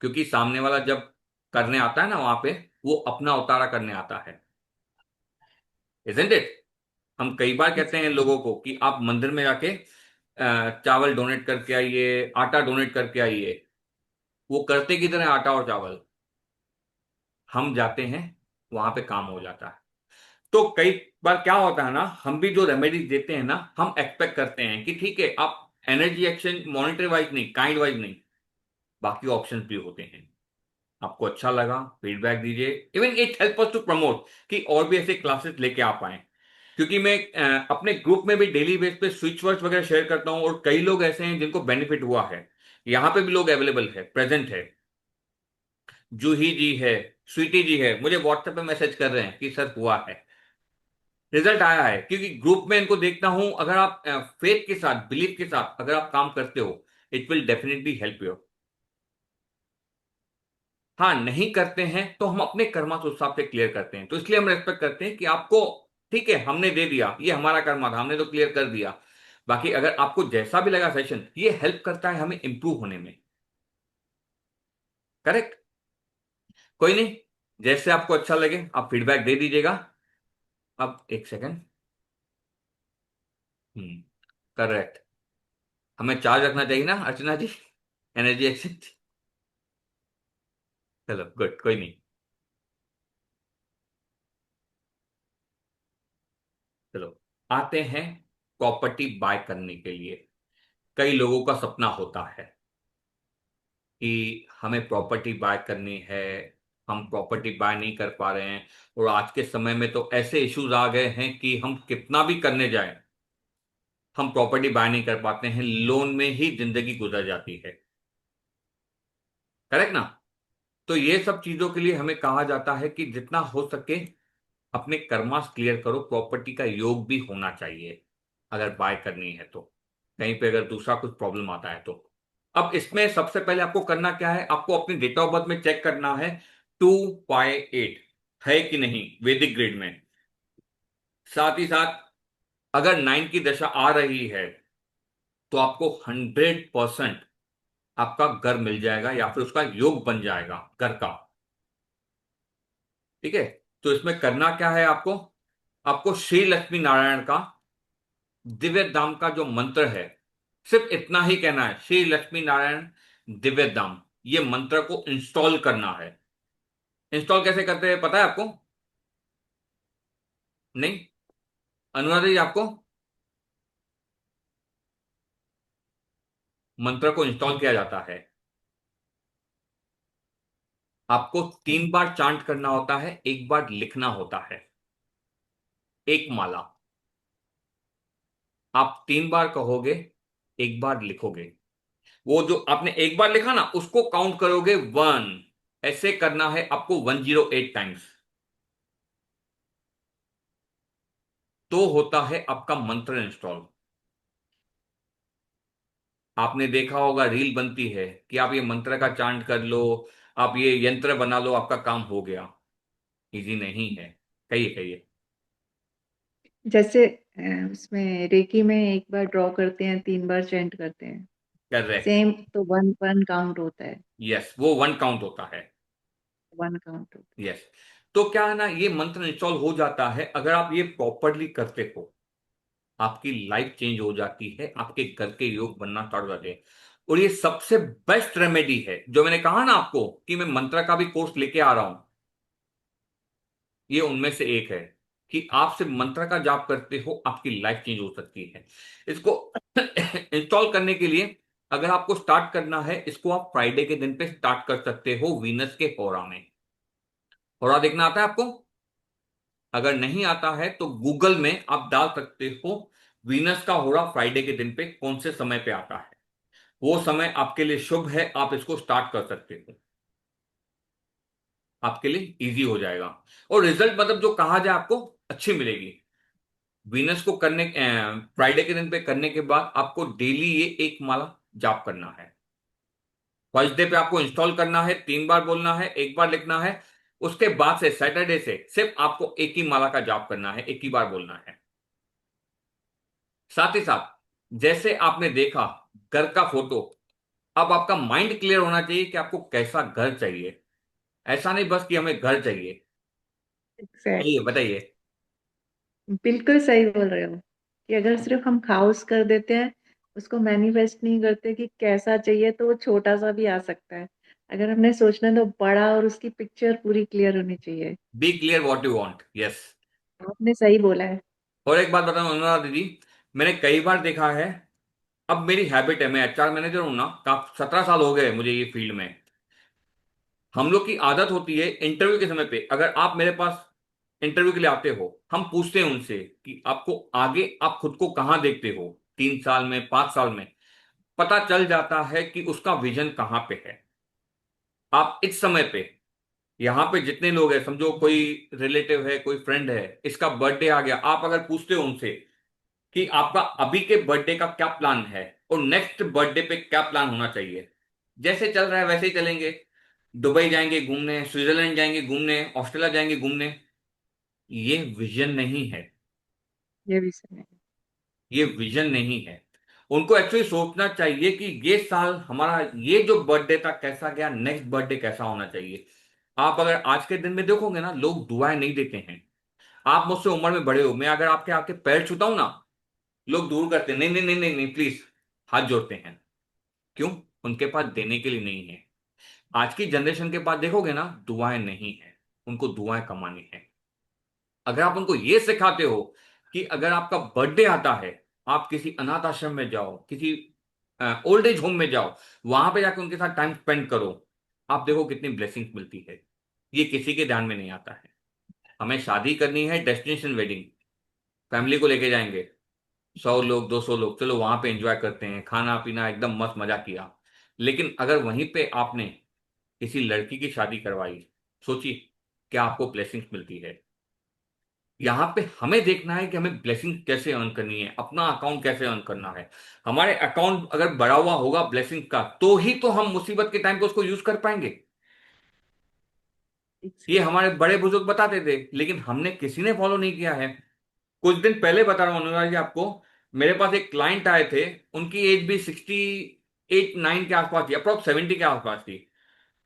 क्योंकि सामने वाला जब करने आता है ना वहां पे, वो अपना उतारा करने आता है, इजंट इट? हम कई बार कहते हैं लोगों को कि आप मंदिर में जाके चावल डोनेट करके आइए, आटा डोनेट करके आइए। वो करते किधर है आटा और चावल? हम जाते हैं, वहां पे काम हो जाता है। तो कई बार क्या होता है ना, हम भी जो रेमेडीज देते हैं ना, हम एक्सपेक्ट करते हैं कि ठीक है, आप एनर्जी एक्सचेंज मॉनिटरी वाइज नहीं, काइंड वाइज नहीं, बाकी ऑप्शंस भी होते हैं। आपको अच्छा लगा, फीडबैक दीजिए, even it help us to promote कि और भी ऐसे क्लासेस लेके आ पाए। क्योंकि मैं अपने ग्रुप में भी डेली बेस पे स्विच वर्ड्स वगैरह शेयर करता हूं, और कई लोग ऐसे हैं जिनको बेनिफिट हुआ है। यहाँ पे भी लोग अवेलेबल है, प्रेजेंट है। जूही जी है, स्वीटी जी है, मुझे व्हाट्सएप पे मैसेज कर रहे हैं कि सर हुआ है, रिजल्ट आया है। क्योंकि ग्रुप में इनको देखता हूं, अगर आप फेथ के साथ, बिलीफ के साथ अगर आप काम करते हो, it will definitely help you. हाँ, नहीं करते हैं तो हम अपने कर्मा के हिसाब से क्लियर करते हैं, तो इसलिए हम रेस्पेक्ट करते हैं कि आपको, ठीक है हमने दे दिया, ये हमारा कर्मा था, हमने तो क्लियर कर दिया। बाकी अगर आपको जैसा भी लगा सेशन, ये हेल्प करता है हमें इंप्रूव होने में। करेक्ट? कोई नहीं, जैसे आपको अच्छा लगे आप फीडबैक दे दीजिएगा। अब एक सेकंड। करेक्ट, हमें चार्ज रखना चाहिए ना अर्चना जी, एनर्जी एक्सचेंज। चलो गुड, कोई नहीं। चलो, आते हैं प्रॉपर्टी बाय करने के लिए। कई लोगों का सपना होता है कि हमें प्रॉपर्टी बाय करनी है, हम प्रॉपर्टी बाय नहीं कर पा रहे हैं। और आज के समय में तो ऐसे इश्यूज आ गए हैं कि हम कितना भी करने जाएं, हम प्रॉपर्टी बाय नहीं कर पाते हैं, लोन में ही जिंदगी गुजर जाती है। करेक्ट ना? तो ये सब चीजों के लिए हमें कहा जाता है कि जितना हो सके अपने कर्मास क्लियर करो, प्रॉपर्टी का योग भी होना चाहिए अगर बाय करनी है तो, कहीं पे अगर दूसरा कुछ प्रॉब्लम आता है तो। अब इसमें सबसे पहले आपको करना क्या है, आपको अपनी डेट ऑफ बर्थ में चेक करना है 2/8 है कि नहीं वैदिक ग्रिड में। साथ ही साथ अगर 9 की दशा आ रही है तो आपको 100% आपका घर मिल जाएगा या फिर उसका योग बन जाएगा घर का। ठीक है, तो इसमें करना क्या है आपको, आपको श्री लक्ष्मी नारायण का दिव्य धाम का जो मंत्र है, सिर्फ इतना ही कहना है, श्री लक्ष्मी नारायण दिव्य धाम, ये मंत्र को इंस्टॉल करना है। इंस्टॉल कैसे करते हैं पता है आपको? नहीं, अनुराधा जी आपको? मंत्र को इंस्टॉल किया जाता है, आपको 3 बार चांट करना होता है, 1 बार लिखना होता है, एक माला। आप 3 बार कहोगे, 1 बार लिखोगे। वो जो आपने 1 बार लिखा ना उसको काउंट करोगे 1, ऐसे करना है आपको 108 टाइम्स, तो होता है आपका मंत्र इंस्टॉल। आपने देखा होगा रील बनती है कि आप ये मंत्र का चांट कर लो, आप ये यंत्र बना लो, आपका काम हो गया। इजी नहीं है। कहिए कहिए। जैसे उसमें रेकी में एक बार ड्रॉ करते हैं, 3 बार चेंट करते हैं, करेक्ट। सेम तो वन वन काउंट होता है। यस, वो 1 काउंट होता है। वन काउंट होता यस। तो क्या है ना, ये मंत्र इंस्टॉल हो जाता है, अगर आप ये प्रॉपरली करते हो आपकी लाइफ चेंज हो जाती है, आपके घर के योग बनना स्टार्ट हो जाते हैं। और ये सबसे बेस्ट रेमेडी है, जो मैंने कहा ना आपको कि मैं मंत्र का भी कोर्स लेके आ रहा हूं, ये उनमें से एक है कि आप सिर्फ मंत्र का जाप करते हो आपकी लाइफ चेंज हो सकती है। इसको इंस्टॉल करने के लिए अगर आपको स्टार्ट करना है, इसको आप फ्राइडे के दिन पे स्टार्ट कर सकते हो वीनस के होरा में। होरा देखना आता है आपको? अगर नहीं आता है तो गूगल में आप डाल सकते हो वीनस का होरा फ्राइडे के दिन पे कौन से समय पे आता है, वो समय आपके लिए शुभ है, आप इसको स्टार्ट कर सकते हो, आपके लिए इजी हो जाएगा। और रिजल्ट मतलब जो कहा जाए आपको अच्छी मिलेगी। वीनस को करने फ्राइडे के दिन पे करने के बाद आपको डेली ये एक माला जाप करना है। फर्स्ट डे पे आपको इंस्टॉल करना है, 3 बार बोलना है, 1 बार लिखना है। उसके बाद से सैटरडे से सिर्फ आपको एक ही माला का जाप करना है, एक ही बार बोलना है। साथ ही साथ जैसे आपने देखा घर का फोटो, अब आपका माइंड क्लियर होना चाहिए कि आपको कैसा घर चाहिए। ऐसा नहीं बस कि हमें घर चाहिए। है। बताइए बताइए। बिल्कुल सही बोल रहे हो कि अगर सिर्फ हम हाउस कर देते हैं, उसको मैनिफेस्ट नहीं करते कि कैसा चाहिए, तो वो छोटा सा भी आ सकता है। अगर हमने सोचना है तो बड़ा, और उसकी पिक्चर पूरी क्लियर होनी चाहिए। Be clear what you want. Yes. आपने सही बोला है। और एक बात बताऊं अनुराधा दीदी, मैंने कई बार देखा है, अब मेरी हैबिट है, मैं एचआर मैनेजर हूं ना, 17 साल हो गए मुझे ये फील्ड में। हम लोग की आदत होती है इंटरव्यू के समय पे, अगर आप मेरे पास इंटरव्यू के लिए आते हो, हम पूछते हैं उनसे कि आपको आगे आप खुद को कहाँ देखते हो, 3 साल में, 5 साल में। पता चल जाता है कि उसका विजन कहाँ पे है। आप इस समय पे यहाँ पे जितने लोग हैं, समझो कोई रिलेटिव है, कोई फ्रेंड है, इसका बर्थडे आ गया, आप अगर पूछते हो उनसे कि आपका अभी के बर्थडे का क्या प्लान है और नेक्स्ट बर्थडे पे क्या प्लान होना चाहिए, जैसे चल रहा है वैसे ही चलेंगे। दुबई जाएंगे घूमने, स्विट्जरलैंड जाएंगे घूमने, ऑस्ट्रेलिया जाएंगे घूमने। ये विजन नहीं है। ये भी सही है। ये विजन नहीं है। उनको एक्चुअली सोचना चाहिए कि ये साल हमारा ये जो बर्थडे था कैसा गया, नेक्स्ट बर्थडे कैसा होना चाहिए। आप अगर आज के दिन में देखोगे ना, लोग दुआएं नहीं देते हैं। आप मुझसे उम्र में बड़े हो, मैं अगर आपके आपके पैर छूता हूं ना, लोग दूर करते हैं, नहीं नहीं नहीं नहीं नहीं प्लीज, हाथ जोड़ते हैं। क्यों? उनके पास देने के लिए नहीं है। आज की जनरेशन के पास देखोगे ना, दुआएं नहीं है, उनको दुआएं कमानी है। अगर आप उनको ये सिखाते हो कि अगर आपका बर्थडे आता है, आप किसी अनाथ आश्रम में जाओ, किसी ओल्ड एज होम में जाओ, वहां पे जाकर उनके साथ टाइम स्पेंड करो, आप देखो कितनी ब्लेसिंग्स मिलती है। ये किसी के ध्यान में नहीं आता है। हमें शादी करनी है, डेस्टिनेशन वेडिंग, फैमिली को लेके जाएंगे, 100 लोग 200 लोग, चलो वहां पे एंजॉय करते हैं, खाना पीना एकदम मस्त मजा किया। लेकिन अगर वहीं पे आपने किसी लड़की की शादी करवाई, सोचिए क्या आपको ब्लेसिंग्स मिलती है। यहाँ पे हमें देखना है कि हमें ब्लेसिंग कैसे अर्न करनी है, अपना अकाउंट कैसे अर्न करना है। हमारे अकाउंट अगर बढ़ा हुआ होगा ब्लेसिंग का, तो ही तो हम मुसीबत के टाइम पे उसको यूज कर पाएंगे। ये हमारे बड़े बुजुर्ग बताते थे, लेकिन हमने किसी ने फॉलो नहीं किया है। कुछ दिन पहले बता रहा हूँ अनुराग जी आपको, मेरे पास एक क्लाइंट आए थे, उनकी एज भी 68-9 के आसपास थी, अप्रोक्स 70 के आसपास थी।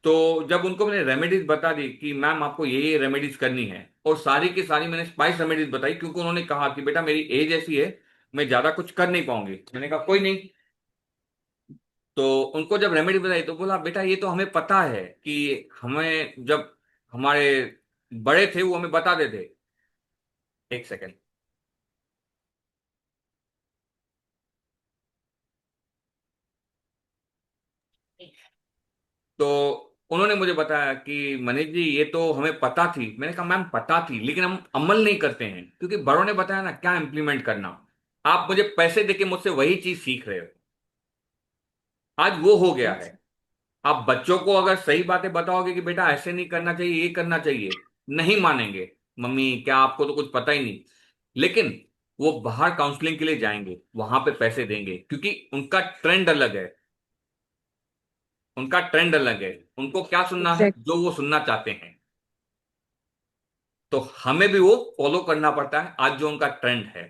तो जब उनको मैंने रेमेडीज बता दी कि मैम आपको ये रेमेडीज करनी है, और सारी की सारी मैंने स्पाइस रेमेडीज बताई, क्योंकि उन्होंने कहा कि बेटा मेरी एज ऐसी है, मैं ज्यादा कुछ कर नहीं पाऊंगी। मैंने कहा कोई नहीं। तो उनको जब रेमेडी बताई तो बोला बेटा ये तो हमें पता है कि हमें जब हमारे बड़े थे वो हमें बताते थे। एक सेकेंड। तो उन्होंने मुझे बताया कि मनीष जी ये तो हमें पता थी। मैंने कहा मैम पता थी, लेकिन हम अमल नहीं करते हैं, क्योंकि बड़ों ने बताया ना क्या इंप्लीमेंट करना। आप मुझे पैसे देके मुझसे वही चीज सीख रहे हो। आज वो हो गया है। आप बच्चों को अगर सही बातें बताओगे कि बेटा ऐसे नहीं करना चाहिए, ये करना चाहिए, नहीं मानेंगे। मम्मी क्या आपको तो कुछ पता ही नहीं। लेकिन वो बाहर काउंसलिंग के लिए जाएंगे, वहां पे पैसे देंगे, क्योंकि उनका ट्रेंड अलग है। उनका ट्रेंड अलग है। उनको क्या सुनना है? एग्जैक्ट जो वो सुनना चाहते हैं। तो हमें भी वो फॉलो करना पड़ता है आज जो उनका ट्रेंड है,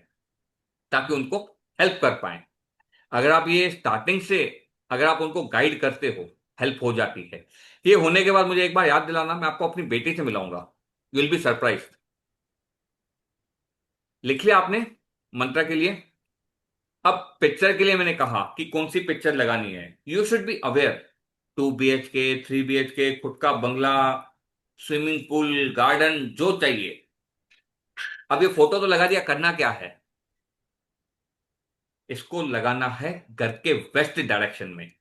ताकि उनको हेल्प कर पाए। अगर आप ये स्टार्टिंग से, अगर आप उनको गाइड करते हो, हेल्प हो जाती है। ये होने के बाद मुझे एक बार याद दिलाना, मैं आपको अपनी बेटी से मिलाऊंगा। You will be surprise. लिख लिया आपने मंत्रा के लिए? अब पिक्चर के लिए मैंने कहा कि कौन सी पिक्चर लगानी है। You should be aware. 2 BHK, 3 BHK, खुद का बंगला, स्विमिंग पूल, गार्डन, जो चाहिए। अब ये फोटो तो लगा दिया, करना क्या है? इसको लगाना है घर के वेस्ट डायरेक्शन में।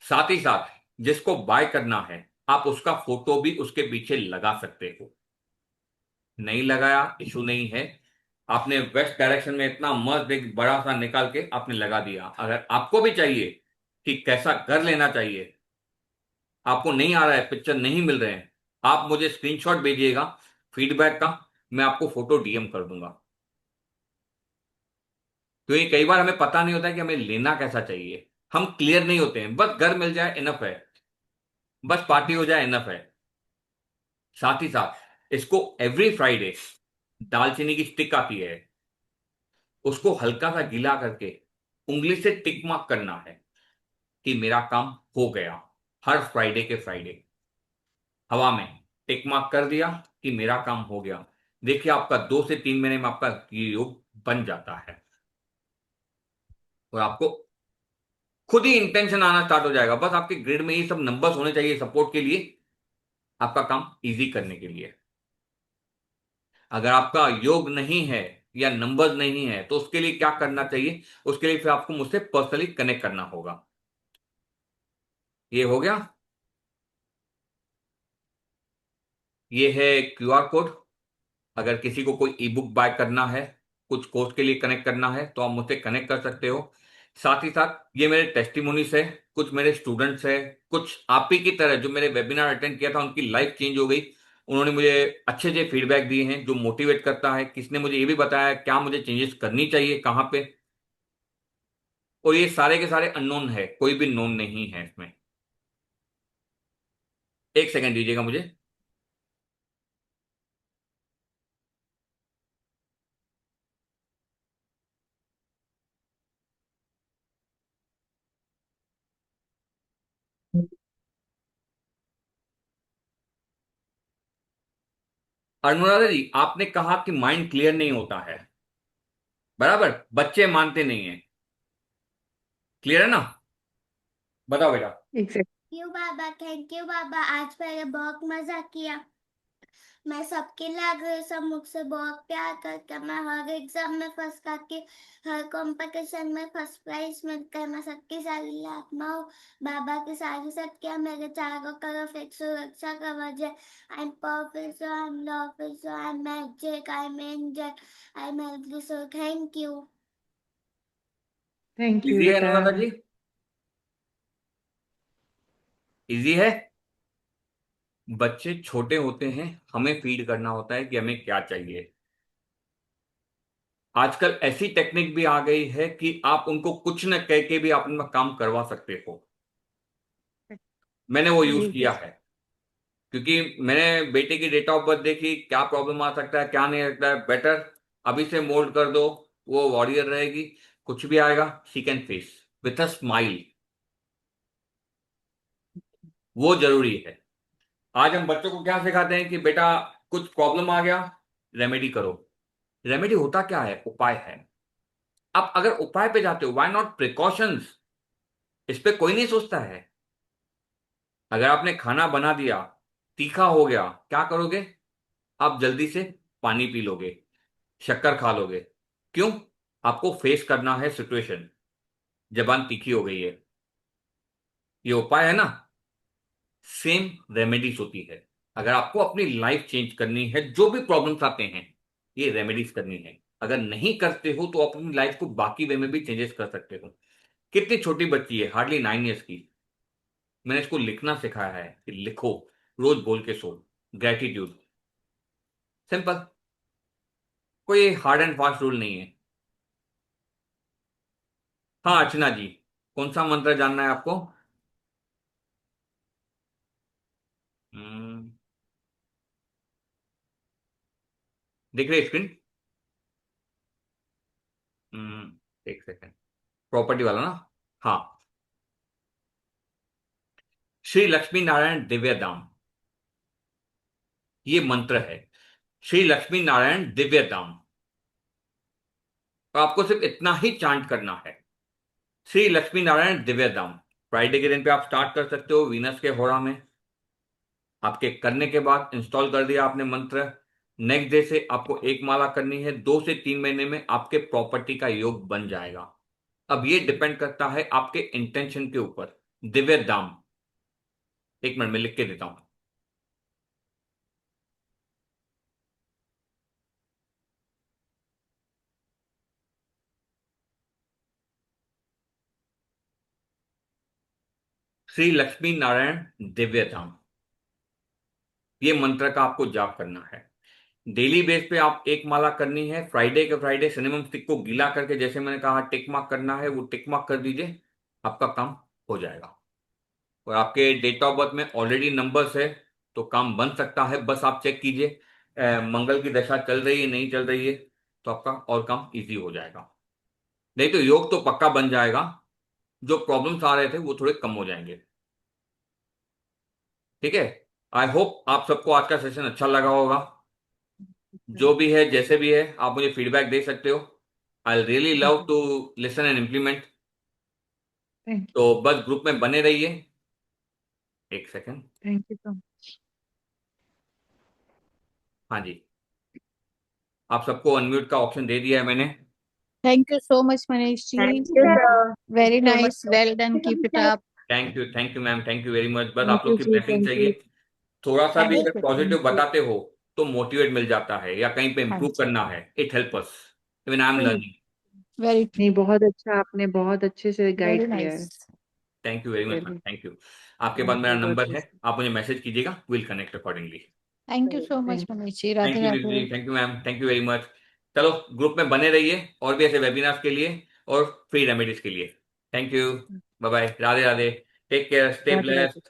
साथ ही साथ जिसको बाय करना है, आप उसका फोटो भी उसके पीछे लगा सकते हो। नहीं लगाया इशू नहीं है। आपने वेस्ट डायरेक्शन में इतना मस्त एक बड़ा सा निकाल के आपने लगा दिया। अगर आपको भी चाहिए कि कैसा घर लेना चाहिए, आपको नहीं आ रहा है, पिक्चर नहीं मिल रहे हैं, आप मुझे स्क्रीनशॉट भेजिएगा फीडबैक का, मैं आपको फोटो डीएम कर दूंगा। क्योंकि कई बार हमें पता नहीं होता है कि हमें लेना कैसा चाहिए। हम क्लियर नहीं होते हैं, बस घर मिल जाए इनफ है, बस पार्टी हो जाए इनफ है। साथ ही साथ इसको एवरी फ्राइडे, दालचीनी की स्टिक आती है, उसको हल्का सा गीला करके उंगली से टिक मार्क करना है कि मेरा काम हो गया। हर फ्राइडे के फ्राइडे हवा में टिक मार्क कर दिया कि मेरा काम हो गया। देखिए आपका 2 से 3 महीने में आपका ये योग बन जाता है, और आपको खुद ही इंटेंशन आना स्टार्ट हो जाएगा। बस आपके ग्रिड में ये सब नंबर्स होने चाहिए सपोर्ट के लिए, आपका काम इजी करने के लिए। अगर आपका योग नहीं है या नंबर्स नहीं है, तो उसके लिए क्या करना चाहिए? उसके लिए फिर आपको मुझसे पर्सनली कनेक्ट करना होगा। ये हो गया। ये है क्यूआर कोड। अगर किसी को कोई ई बुक बाय करना है, कुछ कोर्स के लिए कनेक्ट करना है, तो आप मुझसे कनेक्ट कर सकते हो। साथ ही साथ ये मेरे टेस्टिमोनीस है, कुछ मेरे स्टूडेंट्स हैं, कुछ आप ही की तरह जो मेरे वेबिनार अटेंड किया था, उनकी लाइफ चेंज हो गई। उन्होंने मुझे अच्छे अच्छे फीडबैक दिए हैं जो मोटिवेट करता है। किसने मुझे ये भी बताया क्या मुझे चेंजेस करनी चाहिए, कहाँ पे। और ये सारे के सारे अननोन है, कोई भी नोन नहीं है इसमें। एक सेकंड दीजिएगा मुझे। अनुराधा जी, आपने कहा कि माइंड क्लियर नहीं होता है, बराबर? बच्चे मानते नहीं है। क्लियर है ना? बताओ बेटा। Exact you Baba, thank you Baba, आज मैंने बहुत मजा किया। मैं सबके लग सब मुझसे बहुत प्यार करके, मैं हर एग्जाम में फर्स्ट करके, हर कंपटीशन में फर्स्ट प्राइज मिलकर मैं सबकी सारी आत्मा हूँ। बाबा की सारी शक्तियाँ मेरे चारों तरफ एक सुरक्षा कवच है। I am perfect, I am love, I am magic, I am angel, I am helpless, so thank you. Thank you easy है बेटा। अनुराधा जी? इजी है? बच्चे छोटे होते हैं, हमें फीड करना होता है कि हमें क्या चाहिए। आजकल ऐसी टेक्निक भी आ गई है कि आप उनको कुछ न कह के भी आप उनका काम करवा सकते हो। मैंने वो यूज जी किया है, क्योंकि मैंने बेटे की डेट ऑफ बर्थ देखी, क्या प्रॉब्लम आ सकता है क्या नहीं आ सकता है, बेटर अभी से मोल्ड कर दो, वो वॉरियर रहेगी। कुछ भी आएगा she can face with a smile, वो जरूरी है। आज हम बच्चों को क्या सिखाते हैं कि बेटा कुछ प्रॉब्लम आ गया, रेमेडी करो। रेमेडी होता क्या है? उपाय है। अब अगर उपाय पे जाते हो, व्हाई नॉट प्रिकॉशंस? इस पे कोई नहीं सोचता है। अगर आपने खाना बना दिया, तीखा हो गया, क्या करोगे? आप जल्दी से पानी पी लोगे, शक्कर खा लोगे। क्यों? आपको फेस करना है सिचुएशन। जबान तीखी हो गई है, ये उपाय है ना। सेम रेमेडीज होती है। अगर आपको अपनी लाइफ चेंज करनी है, जो भी प्रॉब्लम्स आते हैं, ये रेमेडीज करनी है। अगर नहीं करते हो तो अपनी लाइफ को बाकी वे में भी चेंजेस कर सकते हो। कितनी छोटी बच्ची है, हार्डली 9 ईयर्स की। मैंने इसको लिखना सिखाया है कि लिखो, रोज बोल के सो, ग्रेटिट्यूड। सिंपल, कोई हार्ड एंड फास्ट रूल नहीं है। हाँ अर्चना जी, कौन सा मंत्र जानना है आपको? हम्म, दिख रही स्क्रीन? एक सेकेंड। प्रॉपर्टी वाला ना? हाँ, श्री लक्ष्मी नारायण दिव्य दाम, ये मंत्र है। श्री लक्ष्मी नारायण दिव्य दाम। तो आपको सिर्फ इतना ही चांट करना है, श्री लक्ष्मी नारायण दिव्य दाम। फ्राइडे के दिन पे आप स्टार्ट कर सकते हो, वीनस के होरा में। आपके करने के बाद इंस्टॉल कर दिया आपने मंत्र, नेक्स्ट डे से आपको एक माला करनी है। 2 से 3 महीने में आपके प्रॉपर्टी का योग बन जाएगा। अब ये डिपेंड करता है आपके इंटेंशन के ऊपर। दिव्य दाम, 1 मिनट में लिख के देता हूं। श्री लक्ष्मी नारायण दिव्य धाम, ये मंत्र का आपको जाप करना है। डेली बेस पे आप एक माला करनी है। फ्राइडे के फ्राइडे सिनेमम स्टिक को गीला करके, जैसे मैंने कहा टिक मार्क करना है, वो टिक मार्क कर दीजिए, आपका काम हो जाएगा। और आपके डेट ऑफ बर्थ में ऑलरेडी नंबर्स है, तो काम बन सकता है। बस आप चेक कीजिए मंगल की दशा चल रही है नहीं चल रही है, तो आपका और काम इजी हो जाएगा। नहीं तो योग तो पक्का बन जाएगा। जो प्रॉब्लम्स आ रहे थे वो थोड़े कम हो जाएंगे। ठीक है। आई होप आप सबको आज का सेशन अच्छा लगा होगा। जो भी है जैसे भी है, आप मुझे फीडबैक दे सकते हो। I really love to listen and implement. Thank तो बस ग्रुप में बने रहिए। एक सेकेंड। You so much. हाँ जी, आप सबको अनम्यूट का ऑप्शन दे दिया है मैंने। Thank you so much Manish ji, thank you sir. Very nice, well done, keep it up. Thank you ma'am, thank you very much. बस थैंक आप यू लोग की जी, ब्लेसिंग थैंक यू। चाहिए। थोड़ा सा भी थैंक अगर यू। पॉजिटिव बताते हो तो मोटिवेट मिल जाता है, या कहीं पे हाँ इंप्रूव जी, करना है, it help us. Even I am learning. Very नहीं, ट्रू, बहुत अच्छा, आपने बहुत अच्छे से वेरी गाइड किया नाइस। है। Thank you very much ma'am, चलिए, थैंक यू। आपके पास थैंक मेरा यू, गॉड नंबर है, ब्लेस। आप मुझे मैसेज कीजिएगा, will connect accordingly. Thank you so much thank Manish ji, thank Radhe you Radhe. दीदी, thank you ma'am, thank you very much. चलो ग्रुप में बने रहिए और भी ऐसे वेबिनार्स के लिए और फ्री रेमेडीज के लिए। Thank you, bye bye, Radhe Radhe, take care, stay Radhe Radhe. Blessed.